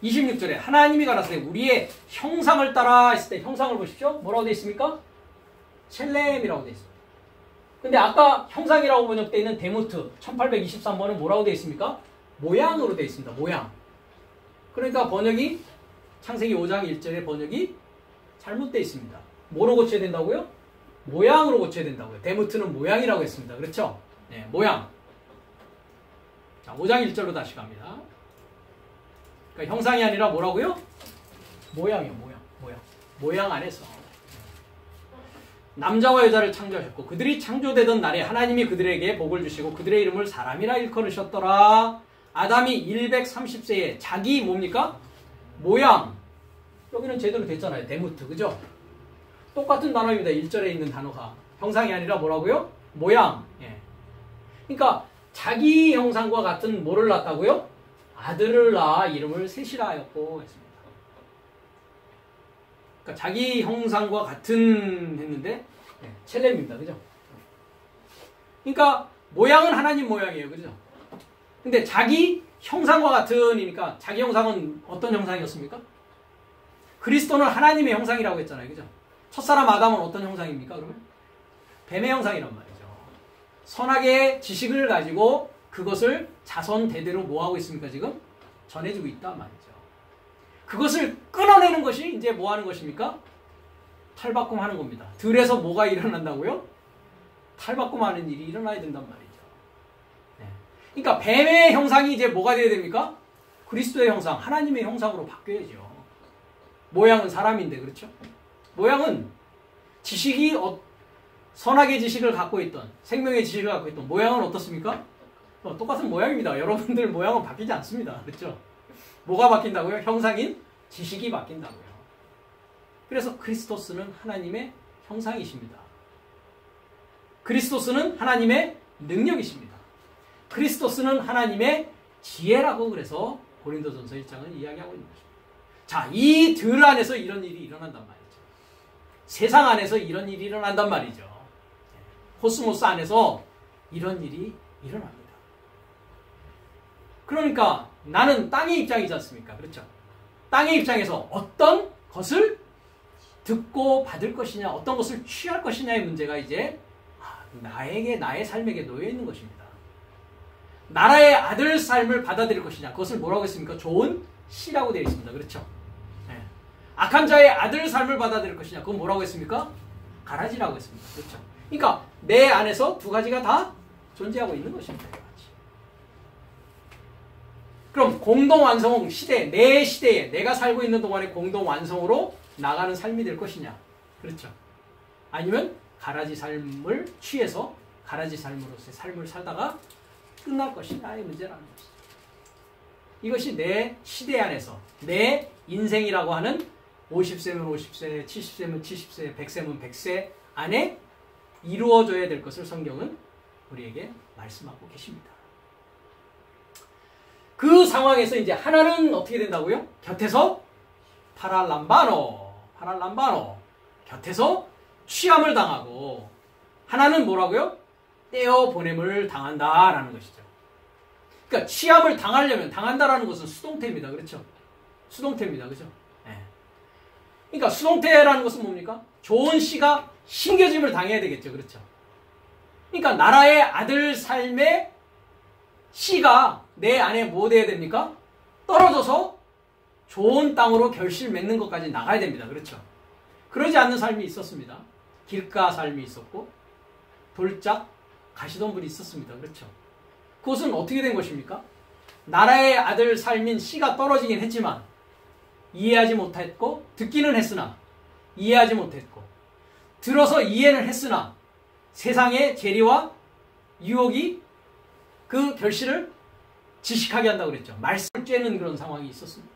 (26절에) 하나님이 가라사대 우리의 형상을 따라 했을 때, 형상을 보십시오. 뭐라고 되어 있습니까? 첼렘이라고 되어 있습니다. 근데 아까 형상이라고 번역되어 있는 데무트 1823번은 뭐라고 되어 있습니까? 모양으로 되어 있습니다. 모양. 그러니까 번역이, 창세기 5장 1절의 번역이 잘못되어 있습니다. 뭐로 고쳐야 된다고요? 모양으로 고쳐야 된다고요. 데무트는 모양이라고 했습니다. 그렇죠? 네, 모양. 자, 5장 1절로 다시 갑니다. 그러니까 형상이 아니라 뭐라고요? 모양이요. 모양 안에서 남자와 여자를 창조하셨고 그들이 창조되던 날에 하나님이 그들에게 복을 주시고 그들의 이름을 사람이라 일컬으셨더라. 아담이 130세에 자기 뭡니까? 모양. 여기는 제대로 됐잖아요. 데무트. 그죠? 똑같은 단어입니다. 1절에 있는 단어가. 형상이 아니라 뭐라고요? 모양. 예. 그러니까 자기 형상과 같은 뭐를 낳았다고요? 아들을 낳아 이름을 셋이라 하였고 했습니다. 그러니까 자기 형상과 같은 했는데 첼렘입니다. 그죠? 그러니까 모양은 하나님 모양이에요. 그죠? 근데 자기 형상과 같으니까 자기 형상은 어떤 형상이었습니까? 그리스도는 하나님의 형상이라고 했잖아요. 그죠? 첫사람 아담은 어떤 형상입니까? 그러면? 뱀의 형상이란 말이죠. 선악의 지식을 가지고 그것을 자손 대대로 뭐하고 있습니까? 지금? 전해주고 있단 말이죠. 그것을 끊어내는 것이 이제 뭐 하는 것입니까? 탈바꿈하는 겁니다. 들에서 뭐가 일어난다고요? 탈바꿈하는 일이 일어나야 된단 말이죠. 네. 그러니까 뱀의 형상이 이제 뭐가 돼야 됩니까? 그리스도의 형상, 하나님의 형상으로 바뀌어야죠. 모양은 사람인데 그렇죠? 모양은 지식이 선악의 지식을 갖고 있던 생명의 지식을 갖고 있던 모양은 어떻습니까? 똑같은 모양입니다. 여러분들 모양은 바뀌지 않습니다. 그렇죠? 뭐가 바뀐다고요? 형상인 지식이 바뀐다고요. 그래서 크리스토스는 하나님의 형상이십니다. 크리스토스는 하나님의 능력이십니다. 크리스토스는 하나님의 지혜라고 그래서 고린도전서 1장은 이야기하고 있는 것입니다. 자, 이 들 안에서 이런 일이 일어난단 말이죠. 세상 안에서 이런 일이 일어난단 말이죠. 코스모스 안에서 이런 일이 일어납니다. 그러니까 나는 땅의 입장이지 않습니까? 그렇죠? 땅의 입장에서 어떤 것을 듣고 받을 것이냐, 어떤 것을 취할 것이냐의 문제가 이제 나의 삶에게 놓여 있는 것입니다. 나라의 아들 삶을 받아들일 것이냐, 그것을 뭐라고 했습니까? 좋은 씨라고 되어 있습니다. 그렇죠? 네. 악한 자의 아들 삶을 받아들일 것이냐, 그건 뭐라고 했습니까? 가라지라고 했습니다. 그렇죠? 그러니까 내 안에서 두 가지가 다 존재하고 있는 것입니다. 그럼 공동완성 시대, 내 시대에 내가 살고 있는 동안에 공동완성으로 나가는 삶이 될 것이냐? 그렇죠? 아니면 가라지 삶을 취해서 가라지 삶으로서의 삶을 살다가 끝날 것이냐의 문제라는 것이죠. 이것이 내 시대 안에서 내 인생이라고 하는 50세면 50세, 70세면 70세, 100세면 100세 안에 이루어져야 될 것을 성경은 우리에게 말씀하고 계십니다. 그 상황에서 이제 하나는 어떻게 된다고요? 곁에서 파랄람바노 곁에서 취함을 당하고 하나는 뭐라고요? 떼어 보냄을 당한다라는 것이죠. 그러니까 취함을 당하려면 당한다라는 것은 수동태입니다. 그렇죠? 수동태입니다. 그렇죠? 네. 그러니까 수동태라는 것은 뭡니까? 좋은 씨가 심겨짐을 당해야 되겠죠. 그렇죠? 그러니까 나라의 아들 삶의 씨가 내 안에 뭐 돼야 됩니까? 떨어져서 좋은 땅으로 결실 맺는 것까지 나가야 됩니다. 그렇죠? 그러지 않는 삶이 있었습니다. 길가 삶이 있었고 돌짝 가시던 분이 있었습니다. 그렇죠? 그것은 어떻게 된 것입니까? 나라의 아들 삶인 씨가 떨어지긴 했지만 이해하지 못했고 듣기는 했으나 이해하지 못했고 들어서 이해는 했으나 세상의 재리와 유혹이 그 결실을 지식하게 한다고 그랬죠. 말씀을 쬐는 그런 상황이 있었습니다.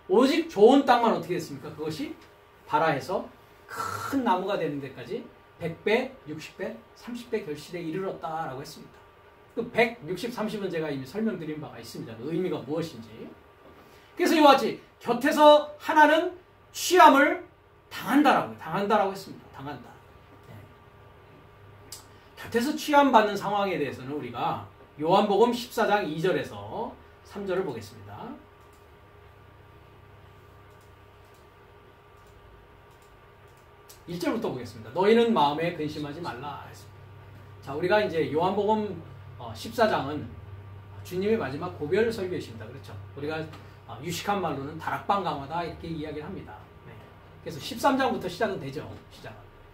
오직 좋은 땅만 어떻게 됐습니까? 그것이 발아해서 큰 나무가 되는 데까지 100배, 60배, 30배 결실에 이르렀다라고 했습니다. 그 160, 30은 제가 이미 설명드린 바가 있습니다. 그 의미가 무엇인지. 그래서 이와 같이 곁에서 하나는 취함을 당한다라고 했습니다. 당한다. 네. 곁에서 취함받는 상황에 대해서는 우리가 요한복음 14장 2절에서 3절을 보겠습니다. 1절부터 보겠습니다. 너희는 마음에 근심하지 말라 했습니다. 자, 우리가 이제 요한복음 14장은 주님의 마지막 고별 설교이십니다. 그렇죠? 우리가 유식한 말로는 다락방 강화다 이렇게 이야기를 합니다. 네. 그래서 13장부터 시작은 되죠.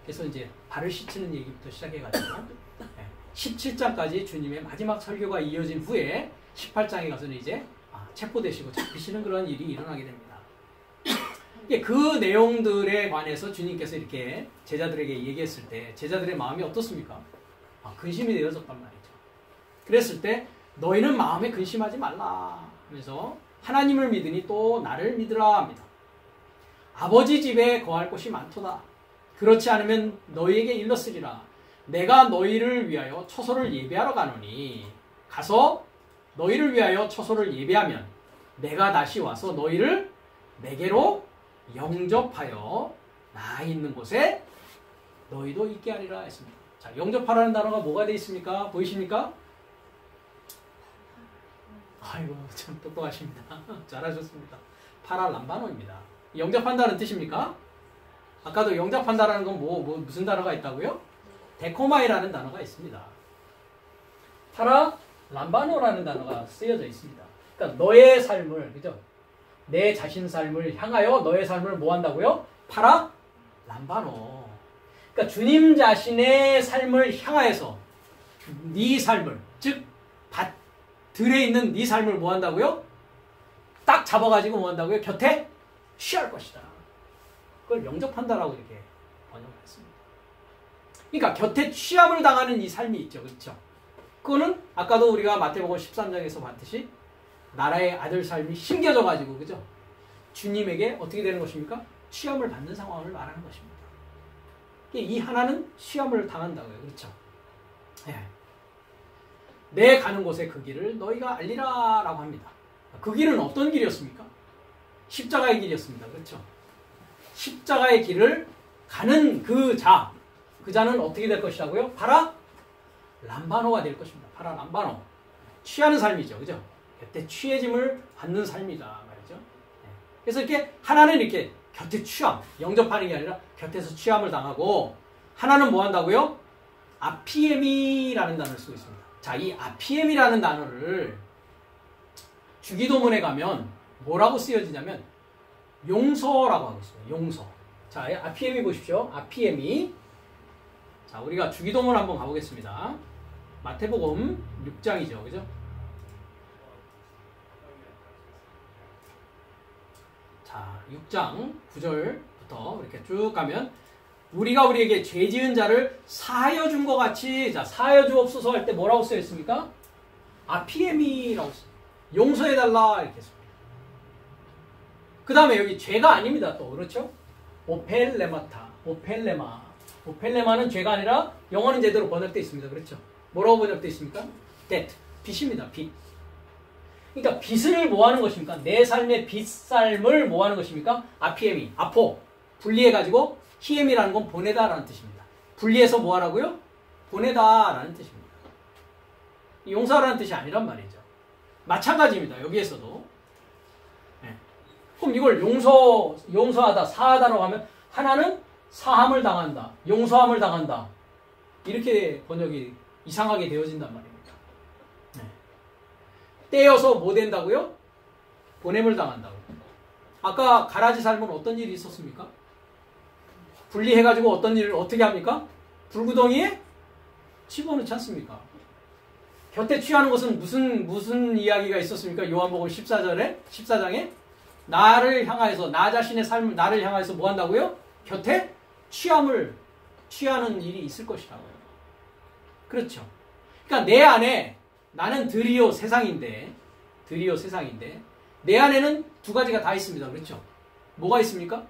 그래서 이제 발을 씻는 얘기부터 시작해가지고 17장까지 주님의 마지막 설교가 이어진 후에 18장에 가서는 이제 체포되시고 잡히시는 그런 일이 일어나게 됩니다. 그 내용들에 관해서 주님께서 이렇게 제자들에게 얘기했을 때 제자들의 마음이 어떻습니까? 근심이 되어졌단 말이죠. 그랬을 때 너희는 마음에 근심하지 말라 하면서 하나님을 믿으니 또 나를 믿으라 합니다. 아버지 집에 거할 곳이 많도다. 그렇지 않으면 너희에게 일렀으리라. 내가 너희를 위하여 처소를 예배하러 가노니 가서 너희를 위하여 처소를 예배하면 내가 다시 와서 너희를 내게로 영접하여 나 있는 곳에 너희도 있게 하리라 했습니다. 자, 영접하라는 단어가 뭐가 되어 있습니까? 보이십니까? 아이고 참 똑똑하십니다. 잘하셨습니다. 파라람바노입니다. 영접한다는 뜻입니까? 아까도 영접한다라는 건 무슨 단어가 있다고요? 데코마이라는 단어가 있습니다. 파라람바노라는 단어가 쓰여져 있습니다. 그러니까 너의 삶을, 그죠? 내 자신 삶을 향하여 너의 삶을 뭐 한다고요? 파라람바노. 그러니까 주님 자신의 삶을 향하여서 네 삶을, 즉 들에 있는 네 삶을 뭐 한다고요? 딱 잡아가지고 뭐 한다고요? 곁에 취할 것이다. 그걸 영접한다라고 이렇게 번역을 했습니다. 그러니까 곁에 취함을 당하는 이 삶이 있죠. 그렇죠? 그거는 아까도 우리가 마태복음 13장에서 봤듯이 나라의 아들 삶이 심겨져가지고, 그죠? 주님에게 어떻게 되는 것입니까? 취함을 받는 상황을 말하는 것입니다. 이 하나는 취함을 당한다고요. 그렇죠? 네. 내 가는 곳에 그 길을 너희가 알리라 라고 합니다. 그 길은 어떤 길이었습니까? 십자가의 길이었습니다. 그렇죠? 십자가의 길을 가는 그 자는 어떻게 될 것이라고요? 파라람바노가 될 것입니다. 파라람바노. 취하는 삶이죠. 그죠? 곁에 취해짐을 받는 삶이다 말이죠. 네. 그래서 이렇게 하나는 이렇게 곁에 취함, 영접하는 게 아니라 곁에서 취함을 당하고, 하나는 뭐 한다고요? 아피엠이라는 단어를 쓰고 있습니다. 자, 이 아피엠이라는 단어를 주기도문에 가면 뭐라고 쓰여지냐면 용서라고 하고 있어요. 용서. 자, 아피엠이 보십시오. 아피엠이. 자, 우리가 주기도문 한번 가보겠습니다. 마태복음 6장이죠. 그죠? 자, 6장 9절부터 이렇게 쭉 가면, 우리가 우리에게 죄 지은 자를 사하여 준 것 같이, 자, 사하여 주옵소서 할 때 뭐라고 쓰여있습니까? 아피엠이라고 써요. 용서해달라 이렇게 씁니다. 그 다음에 여기 죄가 아닙니다. 또 그렇죠? 오펠레마타, 오펠레마는 죄가 아니라 영어는 제대로 번역되어 있습니다. 그렇죠? 뭐라고 번역되어 있습니까? debt, 빚입니다. 빚. 그러니까 빚을 뭐 하는 것입니까? 내 삶의 빚삶을 뭐 하는 것입니까? 아피엠이, 아포, 분리해가지고, 히엠이라는 건 보내다라는 뜻입니다. 분리해서 뭐 하라고요? 보내다라는 뜻입니다. 용서라는 뜻이 아니란 말이죠. 마찬가지입니다. 여기에서도. 네. 그럼 이걸 용서하다, 사하다라고 하면, 하나는 사함을 당한다, 용서함을 당한다, 이렇게 번역이 이상하게 되어진단 말입니다. 네. 떼어서 뭐 된다고요? 보냄을 당한다고. 아까 가라지 삶은 어떤 일이 있었습니까? 분리해가지고 어떤 일을 어떻게 합니까? 불구덩이에 집어넣지 않습니까? 곁에 취하는 것은 무슨 이야기가 있었습니까? 요한복음 14장에 나를 향하여서, 나 자신의 삶을 나를 향하여서 뭐 한다고요? 곁에 취하는 일이 있을 것이라고요. 그렇죠. 그러니까 내 안에, 나는 드리오 세상인데 내 안에는 두 가지가 다 있습니다. 그렇죠? 뭐가 있습니까?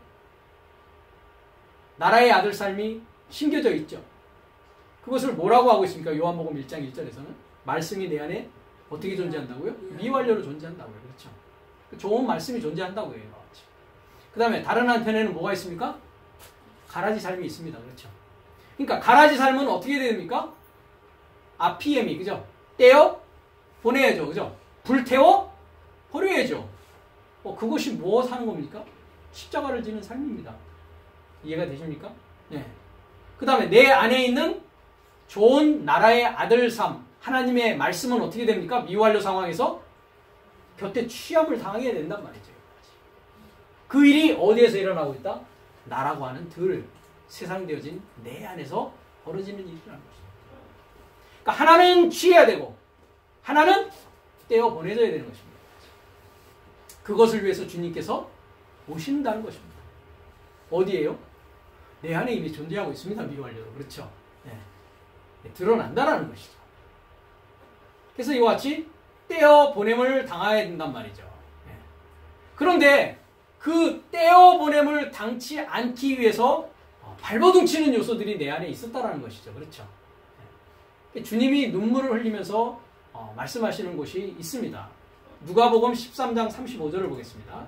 나라의 아들 삶이 심겨져 있죠. 그것을 뭐라고 하고 있습니까? 요한복음 1장 1절에서는 말씀이 내 안에 어떻게 존재한다고요? 미완료로 존재한다고요. 그렇죠? 좋은 말씀이 존재한다고요. 그 다음에 다른 한편에는 뭐가 있습니까? 가라지 삶이 있습니다. 그렇죠? 그러니까 가라지 삶은 어떻게 됩니까? 아피엠이, 그죠? 떼어 보내야죠. 그죠? 불태워 버려야죠. 그것이 무엇 하는 겁니까? 십자가를 지는 삶입니다. 이해가 되십니까? 네. 그 다음에 내 안에 있는 좋은 나라의 아들 삶, 하나님의 말씀은 어떻게 됩니까? 미완료 상황에서 곁에 취함을 당하게 된단 말이죠. 그 일이 어디에서 일어나고 있다? 나라고 하는 세상 되어진 내 안에서 벌어지는 일이라는 것입니다. 그러니까 하나는 취해야 되고 하나는 떼어 보내줘야 되는 것입니다. 그것을 위해서 주님께서 오신다는 것입니다. 어디에요? 내 안에 이미 존재하고 있습니다. 미완료로. 그렇죠? 네. 드러난다라는 것이죠. 그래서 이와 같이 떼어 보냄을 당해야 된단 말이죠. 네. 그런데 그 떼어 보냄을 당치 않기 위해서 발버둥치는 요소들이 내 안에 있었다라는 것이죠. 그렇죠? 네. 주님이 눈물을 흘리면서 말씀하시는 곳이 있습니다. 누가복음 13장 35절을 보겠습니다.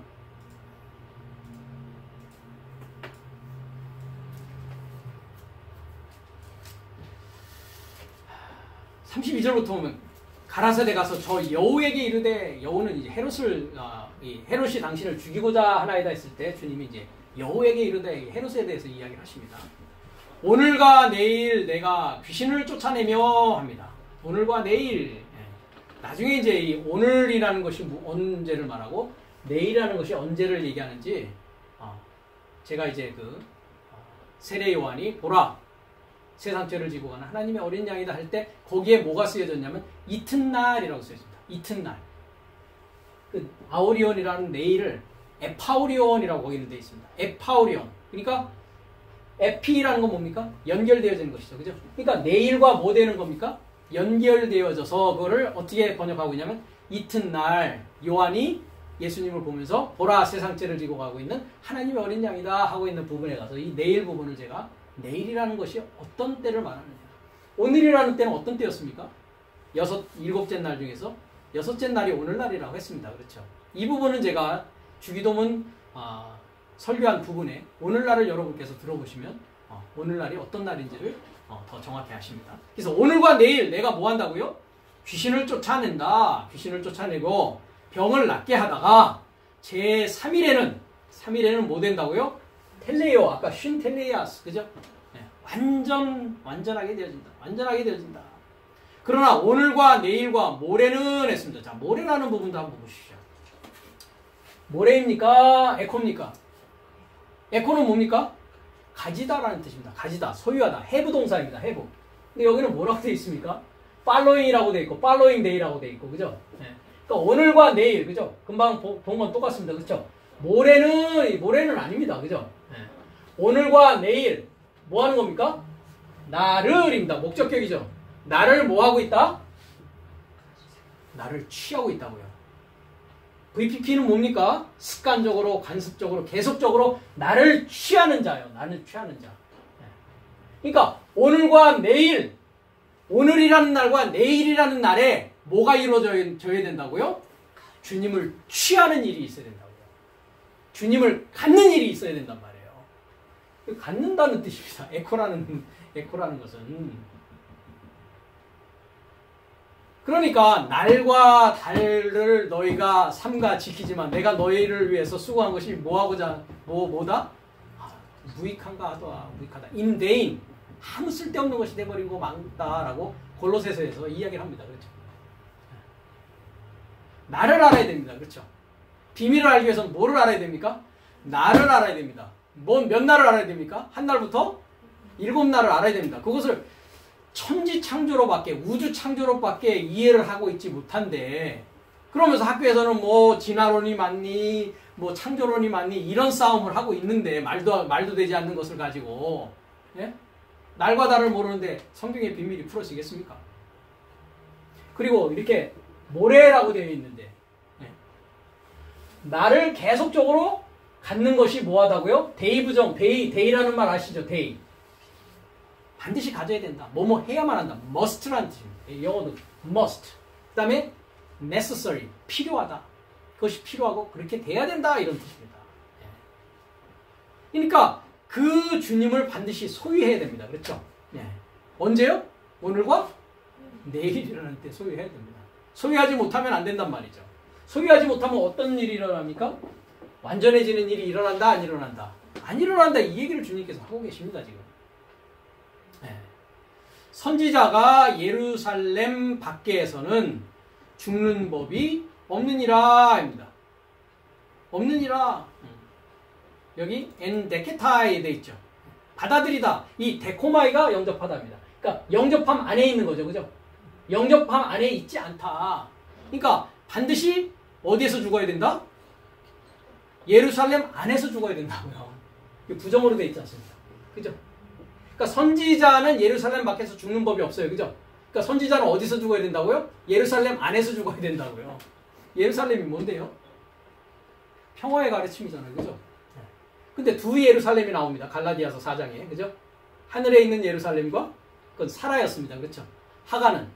32절부터 보면 가라사대 가서 저 여우에게 이르되, 여우는 이제 헤롯이 당신을 죽이고자 하나이다 했을 때 주님이 이제 여우에게 이르되 헤롯에 대해서 이야기를 하십니다. 오늘과 내일 내가 귀신을 쫓아내며 합니다. 오늘과 내일. 나중에 이제 이 오늘이라는 것이 언제를 말하고 내일이라는 것이 언제를 얘기하는지 제가 이제 세례 요한이 보라 세상 죄를 지고 가는 하나님의 어린 양이다 할 때 거기에 뭐가 쓰여졌냐면 이튿날이라고 쓰여집니다. 이튿날. 아우리온이라는 내일을 에파우리온이라고 거기는 되어 있습니다. 에파우리온. 그러니까 에피라는 건 뭡니까? 연결되어지는 것이죠. 그죠? 그러니까 내일과 뭐 되는 겁니까? 연결되어져서 그거를 어떻게 번역하고 있냐면 이튿날 요한이 예수님을 보면서 보라 세상 죄를 지고 가고 있는 하나님의 어린 양이다 하고 있는 부분에 가서 이 내일 부분을 제가 내일이라는 것이 어떤 때를 말하느냐. 오늘이라는 때는 어떤 때였습니까? 일곱째 날 중에서 여섯째 날이 오늘날이라고 했습니다. 그렇죠? 이 부분은 제가 주기도문 설교한 부분에 오늘날을 여러분께서 들어보시면 오늘날이 어떤 날인지를 더 정확히 아십니다. 그래서 오늘과 내일 내가 뭐 한다고요? 귀신을 쫓아낸다. 귀신을 쫓아내고 병을 낫게 하다가 제3일에는 뭐 된다고요? 텔레오, 아까 쉰 텔레이아스, 그죠? 네, 완전하게 되어진다. 완전하게 되어진다. 그러나 오늘과 내일과 모레는 했습니다. 자, 모레라는 부분도 한번 보시죠. 모레입니까? 에코입니까? 에코는 뭡니까? 가지다라는 뜻입니다. 가지다, 소유하다, have 동사입니다. have. 근데 여기는 뭐라고 되어 있습니까? following이라고 되어 있고, following day라고 되어 있고, 그죠? 네. 그러니까 오늘과 내일, 그죠? 금방 본 건 똑같습니다. 그죠? 모레는 아닙니다. 그죠? 네. 오늘과 내일, 뭐 하는 겁니까? 나를입니다. 목적격이죠. 나를 뭐 하고 있다? 나를 취하고 있다고요. VPP는 뭡니까? 습관적으로, 관습적으로, 계속적으로 나를 취하는 자예요. 나를 취하는 자. 그러니까 오늘과 내일, 오늘이라는 날과 내일이라는 날에 뭐가 이루어져야 된다고요? 주님을 취하는 일이 있어야 된다고요. 주님을 갖는 일이 있어야 된단 말이에요. 갖는다는 뜻입니다. 에코라는 것은. 그러니까 날과 달을 너희가 삼가 지키지만 내가 너희를 위해서 수고한 것이 뭐다? 무익한가 하더라. 무익하다. in vain. 아무 쓸데없는 것이 돼버리고 많다라고 골로새서에서 이야기를 합니다. 그렇죠? 나를 알아야 됩니다. 그렇죠? 비밀을 알기 위해서는 뭐를 알아야 됩니까? 나를 알아야 됩니다. 몇 날을 알아야 됩니까? 한 날부터 7날을 알아야 됩니다. 그것을 천지 창조로밖에, 우주 창조로밖에 이해를 하고 있지 못한데, 그러면서 학교에서는 뭐 진화론이 맞니, 뭐 창조론이 맞니, 이런 싸움을 하고 있는데, 말도 되지 않는 것을 가지고, 예? 날과 달을 모르는데 성경의 비밀이 풀어지겠습니까? 그리고 이렇게 모래라고 되어 있는데, 예? 나를 계속적으로 갖는 것이 뭐하다고요? 데이라는 말 아시죠? 데이. 반드시 가져야 된다. 뭐뭐 해야만 한다. must라는 뜻입니다. 영어도 must. 그 다음에 necessary. 필요하다. 그것이 필요하고 그렇게 돼야 된다. 이런 뜻입니다. 그러니까 그 주님을 반드시 소유해야 됩니다. 그렇죠? 언제요? 오늘과 내일이라는 때 소유해야 됩니다. 소유하지 못하면 안 된단 말이죠. 소유하지 못하면 어떤 일이 일어납니까? 완전해지는 일이 일어난다? 안 일어난다? 안 일어난다. 이 얘기를 주님께서 하고 계십니다. 지금. 선지자가 예루살렘 밖에서는 죽는 법이 없느니라 입니다. 없느니라. 여기 엔데케타에 돼 있죠. 받아들이다. 이 데코마이가 영접하다입니다. 그러니까 영접함 안에 있는 거죠. 그죠? 영접함 안에 있지 않다. 그러니까 반드시 어디에서 죽어야 된다? 예루살렘 안에서 죽어야 된다고요. 부정으로 돼 있지 않습니까? 그죠? 그러니까 선지자는 예루살렘 밖에서 죽는 법이 없어요. 그죠? 그러니까 선지자는 어디서 죽어야 된다고요? 예루살렘 안에서 죽어야 된다고요. 예루살렘이 뭔데요? 평화의 가르침이잖아요. 그죠? 근데 두 예루살렘이 나옵니다. 갈라디아서 4장에. 그죠? 하늘에 있는 예루살렘과 그건 사라였습니다. 그렇죠? 하가는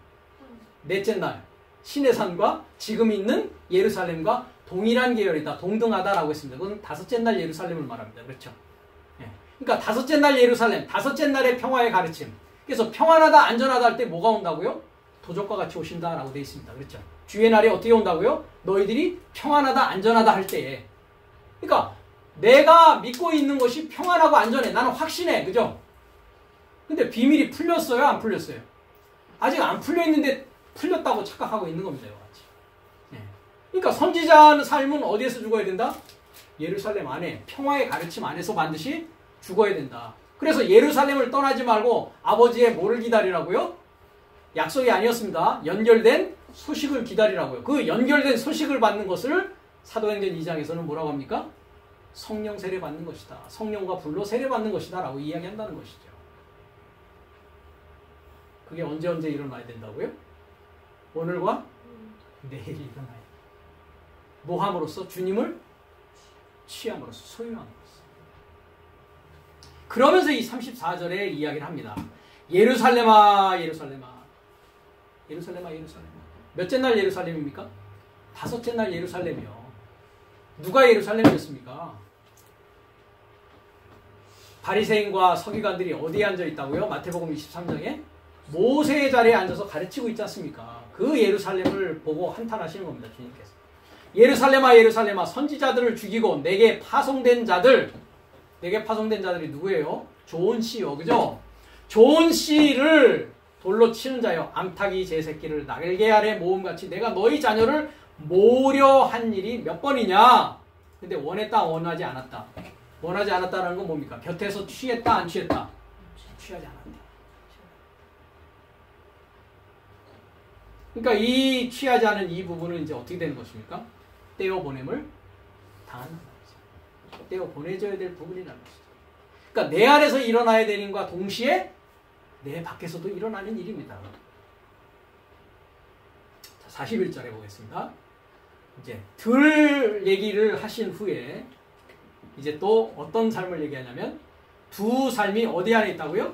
넷째 날 신의 산과 지금 있는 예루살렘과 동일한 계열이다. 동등하다라고 했습니다. 그건 다섯째 날 예루살렘을 말합니다. 그렇죠? 그러니까 다섯째 날 예루살렘, 다섯째 날의 평화의 가르침. 그래서 평안하다, 안전하다 할 때 뭐가 온다고요? 도적과 같이 오신다라고 되어 있습니다. 그렇죠? 주의 날이 어떻게 온다고요? 너희들이 평안하다 안전하다 할 때에. 그러니까 내가 믿고 있는 것이 평안하고 안전해. 나는 확신해. 그죠? 근데 비밀이 풀렸어요? 안 풀렸어요? 아직 안 풀려 있는데 풀렸다고 착각하고 있는 겁니다. 이거 같이. 네. 그러니까 선지자는 삶은 어디에서 죽어야 된다? 예루살렘 안에 평화의 가르침 안에서 반드시 죽어야 된다. 그래서 예루살렘을 떠나지 말고 아버지의 뭐를 기다리라고요? 약속이 아니었습니다. 연결된 소식을 기다리라고요. 그 연결된 소식을 받는 것을 사도행전 2장에서는 뭐라고 합니까? 성령 세례 받는 것이다. 성령과 불로 세례 받는 것이다 라고 이야기한다는 것이죠. 그게 언제 일어나야 된다고요? 오늘과 내일 일어나야 된다. 뭐 함으로써? 주님을 취함으로써, 소유함으로써. 그러면서 이 34절에 이야기를 합니다. 예루살렘아 예루살렘아 예루살렘아 예루살렘아. 몇째 날 예루살렘입니까? 다섯째 날 예루살렘이요. 누가 예루살렘이었습니까? 바리새인과 서기관들이 어디에 앉아 있다고요? 마태복음 23장에 모세의 자리에 앉아서 가르치고 있지 않습니까? 그 예루살렘을 보고 한탄하시는 겁니다. 주님께서. 예루살렘아 예루살렘아 선지자들을 죽이고 내게 파송된 자들이 누구예요? 좋은 씨요. 그죠? 좋은 씨를 돌로 치는 자요. 암탉이 제 새끼를 날개 아래 모음같이 내가 너희 자녀를 모려 한 일이 몇 번이냐? 근데 원했다 원하지 않았다. 원하지 않았다는 건 뭡니까? 곁에서 취했다 안 취했다? 취하지 않았다. 그러니까 이 취하지 않은 이 부분은 이제 어떻게 되는 것입니까? 떼어 보냄을 당하는 거죠. 떼어 보내줘야 될 부분이라는 것이죠. 그러니까 내 안에서 일어나야 되는 것과 동시에 내 밖에서도 일어나는 일입니다. 자, 41절에 보겠습니다. 이제 들 얘기를 하신 후에 이제 또 어떤 삶을 얘기하냐면 두 삶이 어디 안에 있다고요?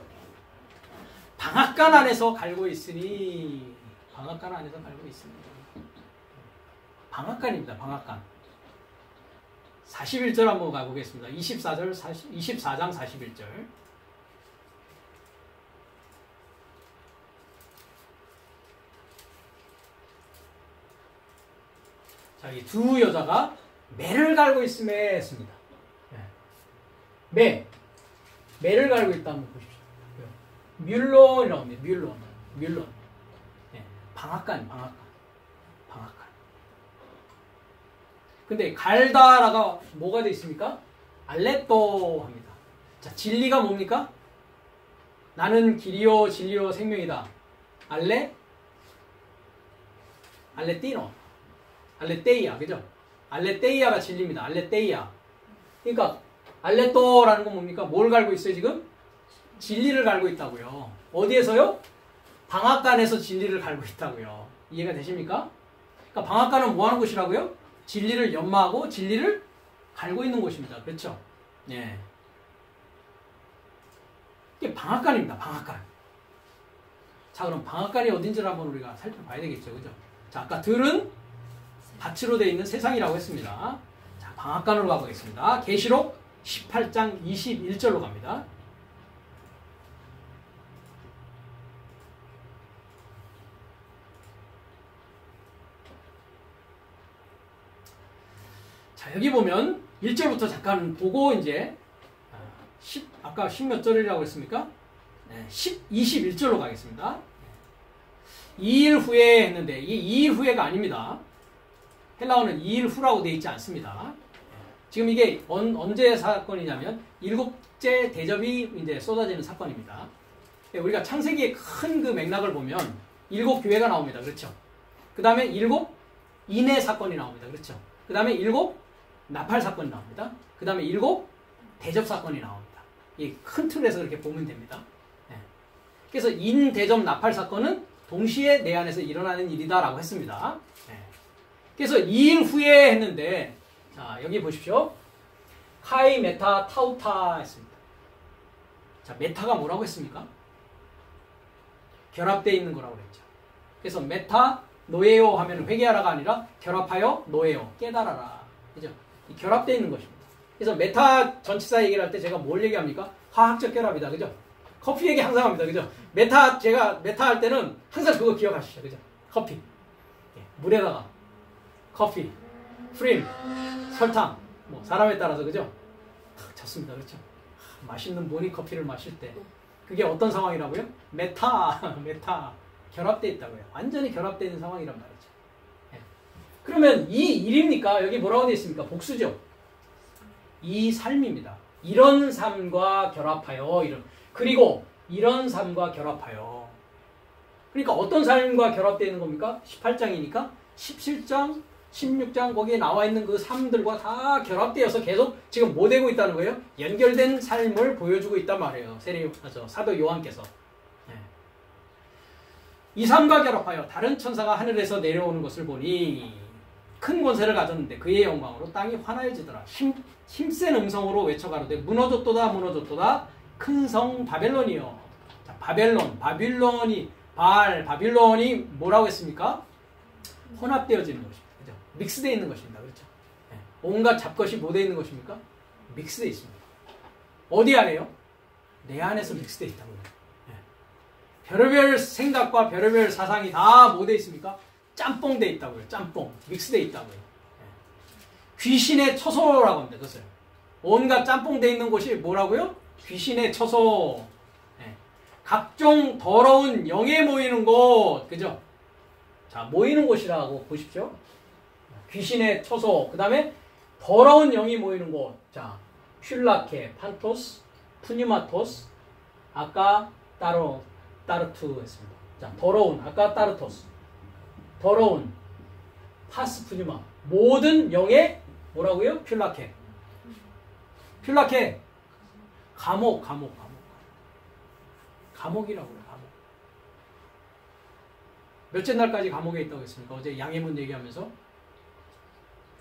방앗간 안에서 갈고 있으니. 방앗간 안에서 갈고 있습니다. 방앗간입니다. 방앗간. 41절 한번 가보겠습니다. 24장 41절. 자, 이 두 여자가 매를 갈고 있음에 했습니다. 매를 갈고 있다 한번 보십시오. 뮬론이라고 합니다. 뮬론. 방앗간. 근데 갈다라가 뭐가 되어 있습니까? 알레또 합니다. 자, 진리가 뭡니까? 나는 길이요 진리요 생명이다. 알레테이아, 그죠? 알레테이아가 진리입니다. 알레테이아. 그러니까 알레또라는 건 뭡니까? 뭘 갈고 있어요 지금? 진리를 갈고 있다고요. 어디에서요? 방앗간에서 진리를 갈고 있다고요. 이해가 되십니까? 그러니까 방앗간은 뭐 하는 곳이라고요? 진리를 연마하고 진리를 갈고 있는 곳입니다. 그렇죠? 예. 이게 방앗간입니다. 방앗간. 자, 그럼 방앗간이 어딘지를 한번 우리가 살펴봐야 되겠죠. 그죠? 자, 아까 들은 밭으로 되어 있는 세상이라고 했습니다. 자, 방앗간으로 가보겠습니다. 계시록 18장 21절로 갑니다. 자, 여기 보면 1절부터 잠깐 보고 이제 아까 10몇 절이라고 했습니까? 21절로 가겠습니다. 2일 후에 했는데 이게 2일 후에가 아닙니다. 헬라어는 2일 후라고 되어 있지 않습니다. 지금 이게 언제 사건이냐면 일곱째 대접이 이제 쏟아지는 사건입니다. 우리가 창세기의 큰 그 맥락을 보면 7교회가 나옵니다. 그렇죠? 그 다음에 7 인해 사건이 나옵니다. 그렇죠? 그 다음에 7 나팔 사건이 나옵니다. 그 다음에 7 대접 사건이 나옵니다. 이 큰 틀에서 그렇게 보면 됩니다. 그래서 인, 대접, 나팔 사건은 동시에 내 안에서 일어나는 일이다라고 했습니다. 그래서 2일 후에 했는데, 자, 여기 보십시오. 카이, 메타, 타우타 했습니다. 자, 메타가 뭐라고 했습니까? 결합되어 있는 거라고 그랬죠. 그래서 메타, 노예요 하면 회개하라가 아니라 결합하여 노예요, 깨달아라. 그죠? 결합되어 있는 것입니다. 그래서 메타 전치사 얘기를 할 때 제가 뭘 얘기합니까? 화학적 결합이다. 그죠? 커피 얘기 항상 합니다. 그죠? 제가 메타 할 때는 항상 그거 기억하시죠. 그죠? 커피. 물에다가 커피, 프림, 설탕, 뭐 사람에 따라서 그죠? 좋습니다. 그렇죠? 맛있는 모닝 커피를 마실 때 그게 어떤 상황이라고요? 메타 결합되어 있다고요. 완전히 결합되어 있는 상황이란 말이죠. 그러면 이 일입니까? 여기 뭐라고 되어 있습니까? 복수죠. 이 삶입니다. 이런 삶과 결합하여 그리고 이런 삶과 결합하여. 그러니까 어떤 삶과 결합되어 있는 겁니까? 18장이니까 17장, 16장 거기에 나와 있는 그 삶들과 다 결합되어서 계속 지금 뭐 되고 있다는 거예요? 연결된 삶을 보여주고 있단 말이에요. 사도 요한께서. 이 삶과 결합하여 다른 천사가 하늘에서 내려오는 것을 보니 큰 권세를 가졌는데 그의 영광으로 땅이 환하여지더라. 힘센 음성으로 외쳐가로되 무너졌도다 무너졌도다 큰 성 바벨론이요. 자, 바빌론이 뭐라고 했습니까? 혼합되어지는 것입니다. 그죠? 믹스되어 있는 것입니다. 그렇죠? 온갖 잡것이 뭐 되어 있는 것입니까? 믹스되어 있습니다. 어디 안에요? 내 안에서 믹스되어 있다고요. 별의별 생각과 별의별 사상이 다 뭐 되어 있습니까? 짬뽕되어 있다고요. 짬뽕. 믹스되어 있다고요. 귀신의 처소라고 합니다. 그것을. 온갖 짬뽕되어 있는 곳이 뭐라고요? 귀신의 처소. 각종 더러운 영에 모이는 곳. 그죠? 자, 모이는 곳이라고 보십시오. 귀신의 처소. 그 다음에 더러운 영이 모이는 곳. 자, 퓰라케, 판토스, 푸니마토스, 아까 따르투 했습니다. 자, 더러운, 아까 따르토스. 더러운, 파스 푸니마. 모든 영의 뭐라고요? 퓰라케. 감옥이라고요. 감옥. 몇째 날까지 감옥에 있다고 했습니까? 어제 양해문 얘기하면서.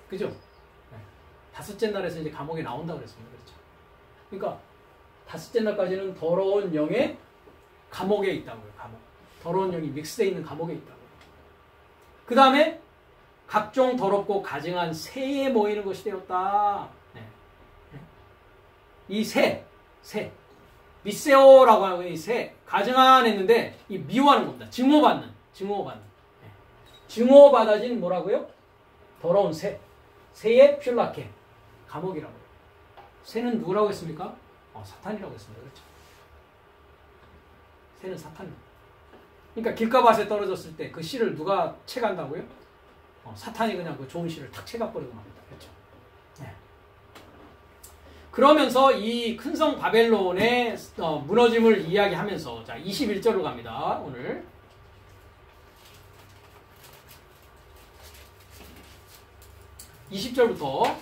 그죠? 네. 다섯째 날에서 이제 감옥에 나온다고 그랬습니다. 그렇죠? 그러니까 다섯째 날까지는 더러운 영의 감옥에 있다고요. 감옥. 더러운 영이 믹스되어 있는 감옥에 있다고요. 그 다음에 각종 더럽고 가증한 새에 모이는 것이 되었다. 네. 이 새. 미세오라고 하는 이 새. 가증한 했는데 이 미워하는 겁니다. 증오받는. 증오받아진 뭐라고요? 더러운 새. 새의 퓰라케. 감옥이라고요. 새는 누구라고 했습니까? 사탄이라고 했습니다. 그렇죠? 새는 사탄입니다. 그러니까 길가밭에 떨어졌을 때 그 씨를 누가 채간다고요? 사탄이 그냥 그 좋은 씨를 탁 채가버리고 맙니다. 그렇죠? 네. 그러면서 이 큰 성 바벨론의 무너짐을 이야기하면서 자 21절로 갑니다. 오늘 20절부터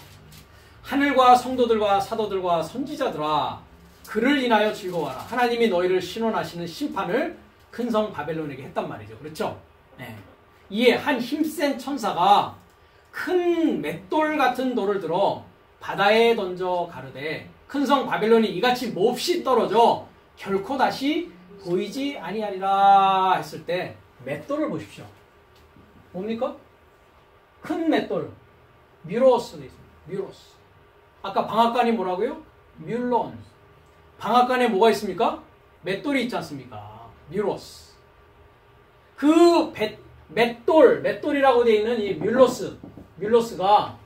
하늘과 성도들과 사도들과 선지자들아 그를 인하여 즐거워하라. 하나님이 너희를 신원하시는 심판을 큰 성 바벨론에게 했단 말이죠. 그렇죠? 네. 이에 한 힘센 천사가 큰 맷돌 같은 돌을 들어 바다에 던져 가르되 큰 성 바벨론이 이같이 몹시 떨어져 결코 다시 보이지 아니하리라 했을 때 맷돌을 보십시오. 뭡니까? 큰 맷돌. 뮤로스도 있습니다. 뮤로스. 아까 방앗간이 뭐라고요? 뮬론. 방앗간에 뭐가 있습니까? 맷돌이 있지 않습니까? 뮤로스. 그 맷돌이라고 되어 있는 이 뮬로스가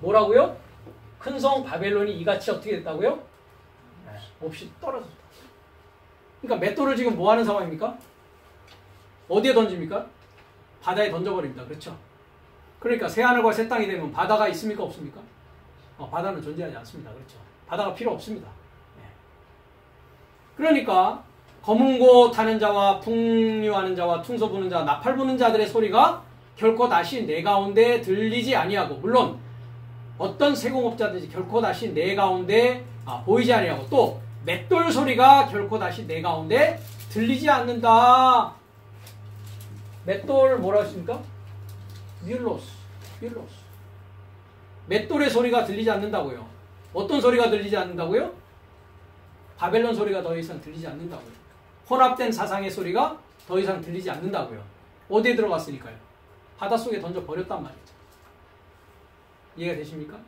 뭐라고요? 큰 성 바벨론이 이같이 어떻게 됐다고요? 몹시 떨어졌다. 그러니까 맷돌을 지금 뭐 하는 상황입니까? 어디에 던집니까? 바다에 던져버립니다. 그렇죠? 그러니까 새하늘과 새 땅이 되면 바다가 있습니까? 없습니까? 바다는 존재하지 않습니다. 그렇죠? 바다가 필요 없습니다. 그러니까 검은고 타는 자와 풍류하는 자와 퉁소 부는 자, 나팔 부는 자들의 소리가 결코 다시 내 가운데 들리지 아니하고 물론 어떤 세공업자든지 결코 다시 내 가운데 보이지 아니하고 또 맷돌 소리가 결코 다시 내 가운데 들리지 않는다. 맷돌 뭐라 했습니까? 뮬로스. 맷돌의 소리가 들리지 않는다고요. 어떤 소리가 들리지 않는다고요? 바벨론 소리가 더 이상 들리지 않는다고요. 혼합된 사상의 소리가 더 이상 들리지 않는다고요. 어디에 들어갔으니까요? 바닷속에 던져버렸단 말이죠. 이해가 되십니까?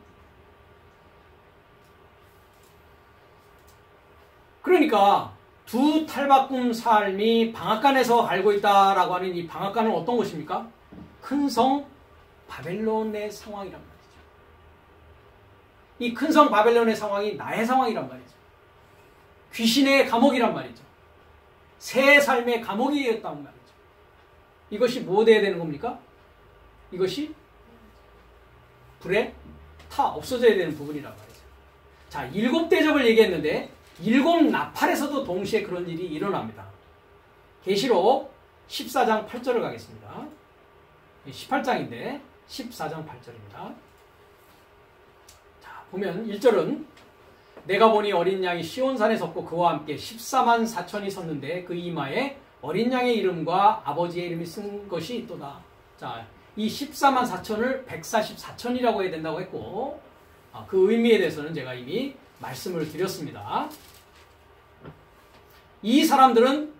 그러니까 두 탈바꿈 삶이 방앗간에서 알고 있다라고 하는 이 방앗간은 어떤 곳입니까? 큰 성 바벨론의 상황이란 말이죠. 이 큰 성 바벨론의 상황이 나의 상황이란 말이죠. 귀신의 감옥이란 말이죠. 새 삶의 감옥이었단 말이죠. 이것이 뭐 돼야 되는 겁니까? 이것이 불에 타 없어져야 되는 부분이란 말이죠. 자, 7대접을 얘기했는데 7나팔에서도 동시에 그런 일이 일어납니다. 계시록 14장 8절을 가겠습니다. 18장인데 14장 8절입니다. 자, 보면 1절은 내가 보니 어린 양이 시온산에 섰고 그와 함께 14만 4천이 섰는데 그 이마에 어린 양의 이름과 아버지의 이름이 쓴 것이 있도다. 자, 이 14만 4천을 144천이라고 해야 된다고 했고 그 의미에 대해서는 제가 이미 말씀을 드렸습니다. 이 사람들은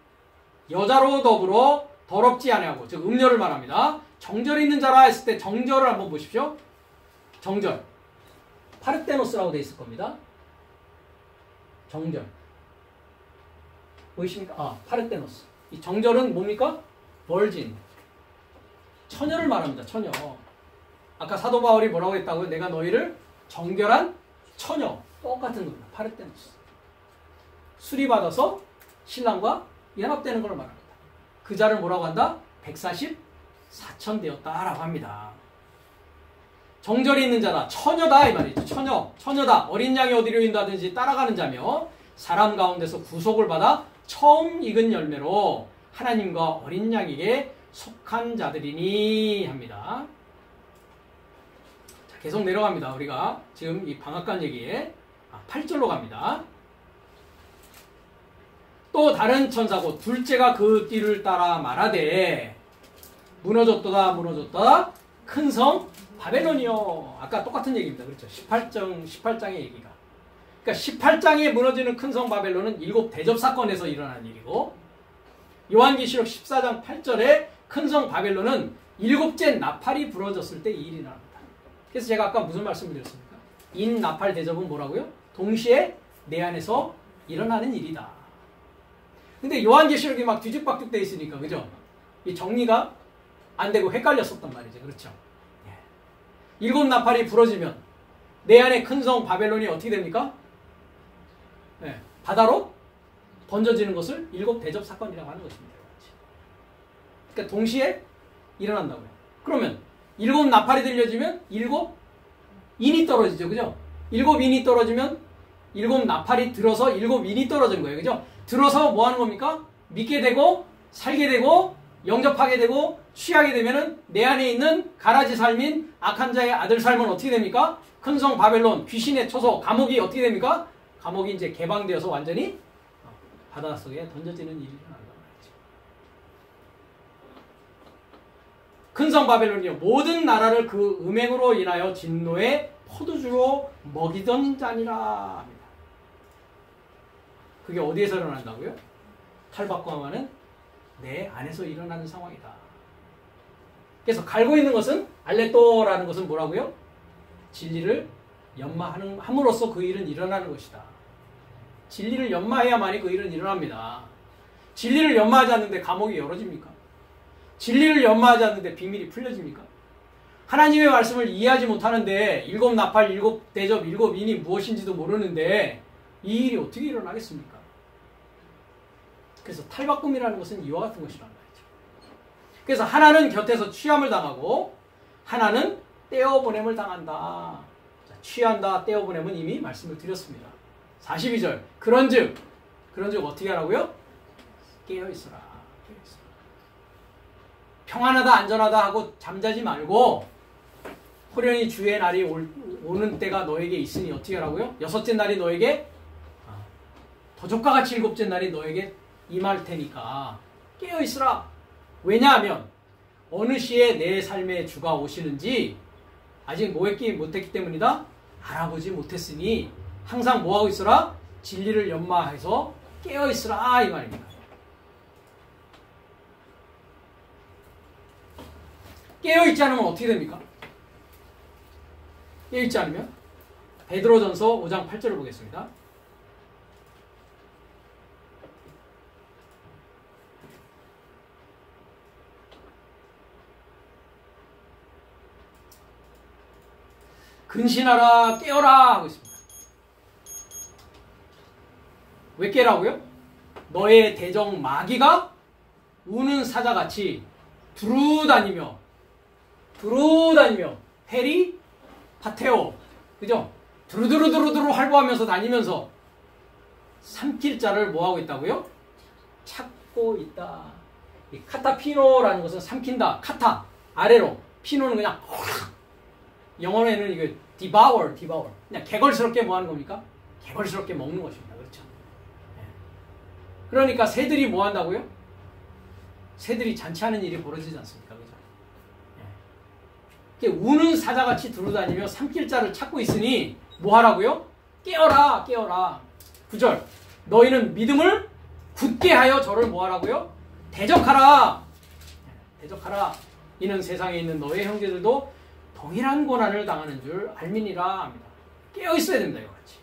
여자로 더불어 더럽지 아니하고, 즉 음녀를 말합니다. 정절이 있는 자라 했을 때 정절을 한번 보십시오. 정절. 파르테노스라고 되어 있을 겁니다. 정절. 보이십니까? 파르테노스. 이 정절은 뭡니까? 벌진. 처녀를 말합니다. 처녀. 아까 사도 바울이 뭐라고 했다고요? 내가 너희를 정결한 처녀. 똑같은 겁니다. 파르테노스. 수리받아서 신랑과 연합되는 걸 말합니다. 그 자를 뭐라고 한다? 144천 되었다라고 합니다. 정절이 있는 자다. 처녀다 이 말이죠. 처녀다. 어린 양이 어디로 인도하든지 따라가는 자며 사람 가운데서 구속을 받아 처음 익은 열매로 하나님과 어린 양에게 속한 자들이니 합니다. 자, 계속 내려갑니다. 우리가 지금 이 방앗간 얘기에 8절로 갑니다. 또 다른 천사고 둘째가 그 띠를 따라 말하되 무너졌도다 큰 성 바벨론이요. 아까 똑같은 얘기입니다. 그렇죠? 18장의 얘기가. 그러니까 18장에 무너지는 큰 성 바벨론은 7대접 사건에서 일어난 일이고 요한계시록 14장 8절에 큰 성 바벨론은 7째 나팔이 부러졌을 때 이 일이 일어납니다. 그래서 제가 아까 무슨 말씀을 드렸습니까? 인 나팔 대접은 뭐라고요? 동시에 내 안에서 일어나는 일이다. 근데 요한계시록이 막 뒤죽박죽 돼 있으니까, 그죠? 이 정리가 안 되고 헷갈렸었단 말이죠. 그렇죠? 7나팔이 부러지면 내 안에 큰 성 바벨론이 어떻게 됩니까? 바다로 던져지는 것을 7대접 사건이라고 하는 것입니다. 그러니까 동시에 일어난다고요. 그러면 7나팔이 들려지면 7인이 떨어지죠. 그죠? 7인이 떨어지면 7나팔이 들어서 7인이 떨어진 거예요. 그죠? 들어서 뭐 하는 겁니까? 믿게 되고 살게 되고 영접하게 되고 취하게 되면은 내 안에 있는 가라지 삶인 악한 자의 아들 삶은 어떻게 됩니까? 큰 성 바벨론 귀신의 초소 감옥이 어떻게 됩니까? 감옥이 이제 개방되어서 완전히 바닷속에 던져지는 일이 일어난단 말이죠. 큰 성 바벨론이요 모든 나라를 그 음행으로 인하여 진노의 포도주로 먹이던 자니라 합니다. 그게 어디에서 일어난다고요? 탈바꿈하는 내 안에서 일어나는 상황이다. 그래서 갈고 있는 것은 알레토라는 것은 뭐라고요? 진리를 연마함으로써 그 일은 일어나는 것이다. 진리를 연마해야만이 그 일은 일어납니다. 진리를 연마하지 않는데 감옥이 열어집니까? 진리를 연마하지 않는데 비밀이 풀려집니까? 하나님의 말씀을 이해하지 못하는데 7나팔, 7대접, 7인이 무엇인지도 모르는데 이 일이 어떻게 일어나겠습니까? 그래서 탈바꿈이라는 것은 이와 같은 것이란 말이죠. 그래서 하나는 곁에서 취함을 당하고 하나는 떼어보냄을 당한다. 자, 취한다, 떼어보냄은 이미 말씀을 드렸습니다. 42절 그런즉 어떻게 하라고요? 깨어있어라. 평안하다 안전하다 하고 잠자지 말고 호련히 주의 날이 오는 때가 너에게 있으니 어떻게 하라고요? 6째 날이 너에게 도적과 같이 7째 날이 너에게 임할 테니까 깨어있으라. 왜냐하면 어느 시에 내 삶의 주가 오시는지 아직 못했기 때문이다. 알아보지 못했으니 항상 뭐하고 있어라? 진리를 연마해서 깨어있으라 이 말입니다. 깨어있지 않으면 어떻게 됩니까? 깨어있지 않으면 베드로전서 5장 8절을 보겠습니다. 근신하라 깨어라 하고 있습니다. 왜 깨라고요? 너의 대적 마귀가 우는 사자같이 두루다니며 페리 파테오 그죠? 두루두루 활보하면서 다니면서 삼킬 자를 뭐하고 있다고요? 찾고 있다. 이 카타피노라는 것은 삼킨다. 카타 아래로 피노는 그냥 영어에는 이거 devour 그냥 개걸스럽게 뭐 하는 겁니까? 개걸스럽게 먹는 것입니다. 그렇죠? 그러니까 새들이 뭐 한다고요? 새들이 잔치하는 일이 벌어지지 않습니까? 그죠? 우는 사자같이 두루다니며 삼킬 자를 찾고 있으니 뭐 하라고요? 깨어라 9절 너희는 믿음을 굳게 하여 저를 뭐 하라고요? 대적하라 이는 세상에 있는 너의 형제들도 동일한 고난을 당하는 줄 알미니라 합니다. 깨어 있어야 됩니다. 이거 같이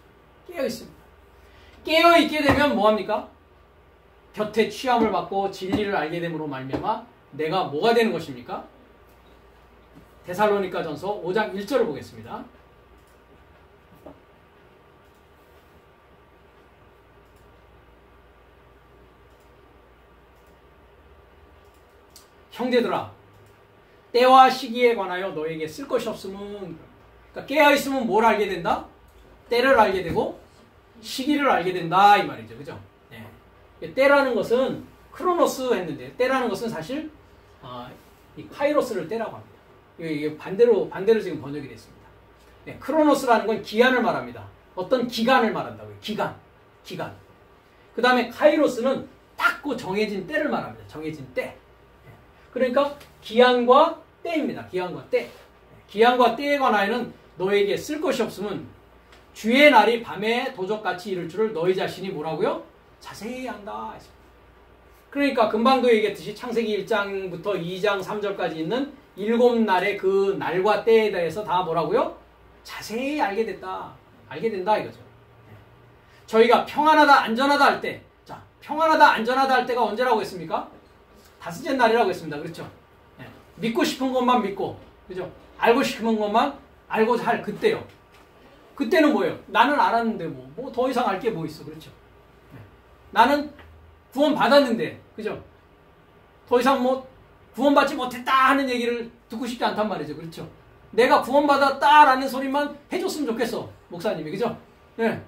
깨어 있습니다. 깨어 있게 되면 뭐 합니까? 곁에 취함을 받고 진리를 알게 됨으로 말미암아 내가 뭐가 되는 것입니까? 데살로니가전서 5장 1절을 보겠습니다. 형제들아 때와 시기에 관하여 너에게 쓸 것이 없음은 그러니까 깨어있으면 뭘 알게 된다? 때를 알게 되고 시기를 알게 된다 이 말이죠. 그죠? 네. 때라는 것은 크로노스 했는데 때라는 것은 사실 이 카이로스를 때라고 합니다. 이게 반대로 지금 번역이 됐습니다. 네, 크로노스라는 건 기한을 말합니다. 어떤 기간을 말한다고요. 기간. 그 다음에 카이로스는 딱 그 정해진 때를 말합니다. 정해진 때. 그러니까 기한과 때입니다. 기한과 때. 기한과 때에 관하여는 너에게 쓸 것이 없으면 주의 날이 밤에 도적같이 이를 줄을 너희 자신이 뭐라고요? 자세히 안다. 그러니까 금방도 얘기했듯이 창세기 1장부터 2장 3절까지 있는 7날의 그 날과 때에 대해서 다 뭐라고요? 자세히 알게 된다 이거죠. 저희가 평안하다 안전하다 할 때, 자 평안하다 안전하다 할 때가 언제라고 했습니까? 다섯째 날이라고 했습니다. 그렇죠? 믿고 싶은 것만 믿고, 그죠? 알고 싶은 것만 알고자 할 그때요. 그때는 뭐예요? 나는 알았는데 뭐 더 이상 알 게 뭐 있어, 그렇죠? 나는 구원 받았는데, 그죠? 더 이상 뭐 구원받지 못했다 하는 얘기를 듣고 싶지 않단 말이죠, 그렇죠? 내가 구원받았다라는 소리만 해줬으면 좋겠어, 목사님이, 그죠? 네.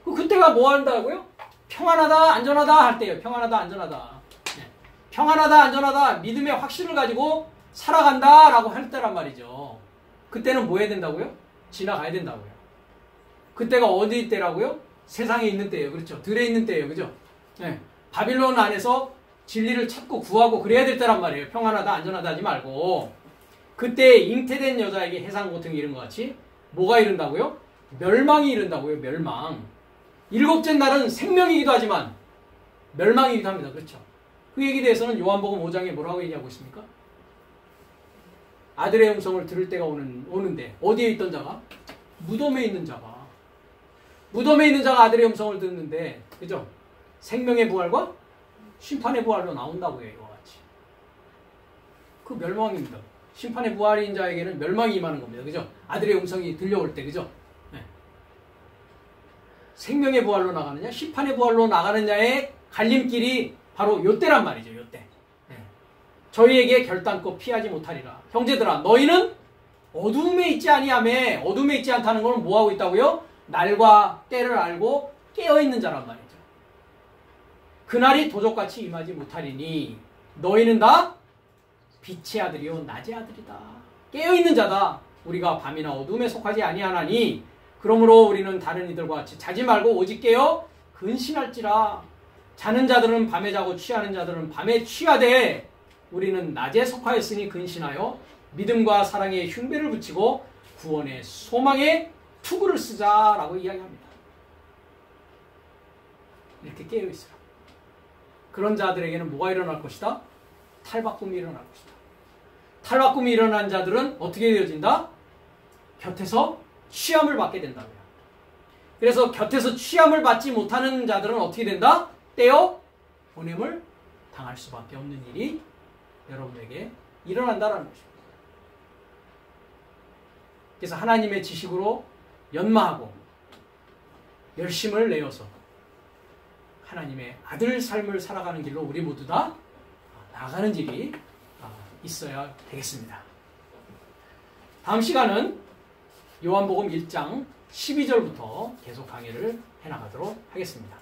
그때가 뭐 한다고요? 평안하다, 안전하다 할 때예요. 평안하다, 안전하다. 네. 평안하다, 안전하다, 믿음의 확신을 가지고 살아간다라고 할 때란 말이죠. 그때는 뭐 해야 된다고요? 지나가야 된다고요. 그때가 어디 때라고요? 세상에 있는 때예요. 그렇죠? 들에 있는 때예요. 그죠? 네. 바빌론 안에서 진리를 찾고 구하고 그래야 될 때란 말이에요. 평안하다, 안전하다 하지 말고. 그때 잉태된 여자에게 해상 고통이 이른 것 같이 뭐가 이른다고요? 멸망이 이른다고요. 멸망. 일곱째 날은 생명이기도 하지만 멸망이기도 합니다. 그렇죠? 그 얘기에 대해서는 요한복음 5장에 뭐라고 얘기하고 있습니까? 아들의 음성을 들을 때가 오는데 어디에 있던 자가? 무덤에 있는 자가. 무덤에 있는 자가 아들의 음성을 듣는데, 그죠? 생명의 부활과 심판의 부활로 나온다고 해요. 이와 같이. 그 멸망입니다. 심판의 부활인 자에게는 멸망이 임하는 겁니다. 그죠? 아들의 음성이 들려올 때, 그죠? 네. 생명의 부활로 나가느냐, 심판의 부활로 나가느냐의 갈림길이 바로 요때란 말이죠. 요때. 네. 저희에게 결단코 피하지 못하리라. 형제들아, 너희는 어둠에 있지 아니하며, 어둠에 있지 않다는 건 뭐하고 있다고요? 날과 때를 알고 깨어있는 자란 말이죠. 그날이 도적같이 임하지 못하리니 너희는 다 빛의 아들이요 낮의 아들이다. 깨어있는 자다. 우리가 밤이나 어둠에 속하지 아니하나니 그러므로 우리는 다른 이들과 같이 자지 말고 오직 깨어 근신할지라. 자는 자들은 밤에 자고 취하는 자들은 밤에 취하되 우리는 낮에 속하였으니 근신하여 믿음과 사랑의 흉배를 붙이고 구원의 소망의 투구를 쓰자라고 이야기합니다. 이렇게 깨어있어요. 그런 자들에게는 뭐가 일어날 것이다? 탈바꿈이 일어날 것이다. 탈바꿈이 일어난 자들은 어떻게 되어진다? 곁에서 취함을 받게 된다고요. 그래서 곁에서 취함을 받지 못하는 자들은 어떻게 된다? 떼어 보냄을 당할 수밖에 없는 일이 여러분에게 일어난다는 것입니다. 그래서 하나님의 지식으로 연마하고 열심을 내어서 하나님의 아들 삶을 살아가는 길로 우리 모두 다 나아가는 일이 있어야 되겠습니다. 다음 시간은 요한복음 1장 12절부터 계속 강의를 해나가도록 하겠습니다.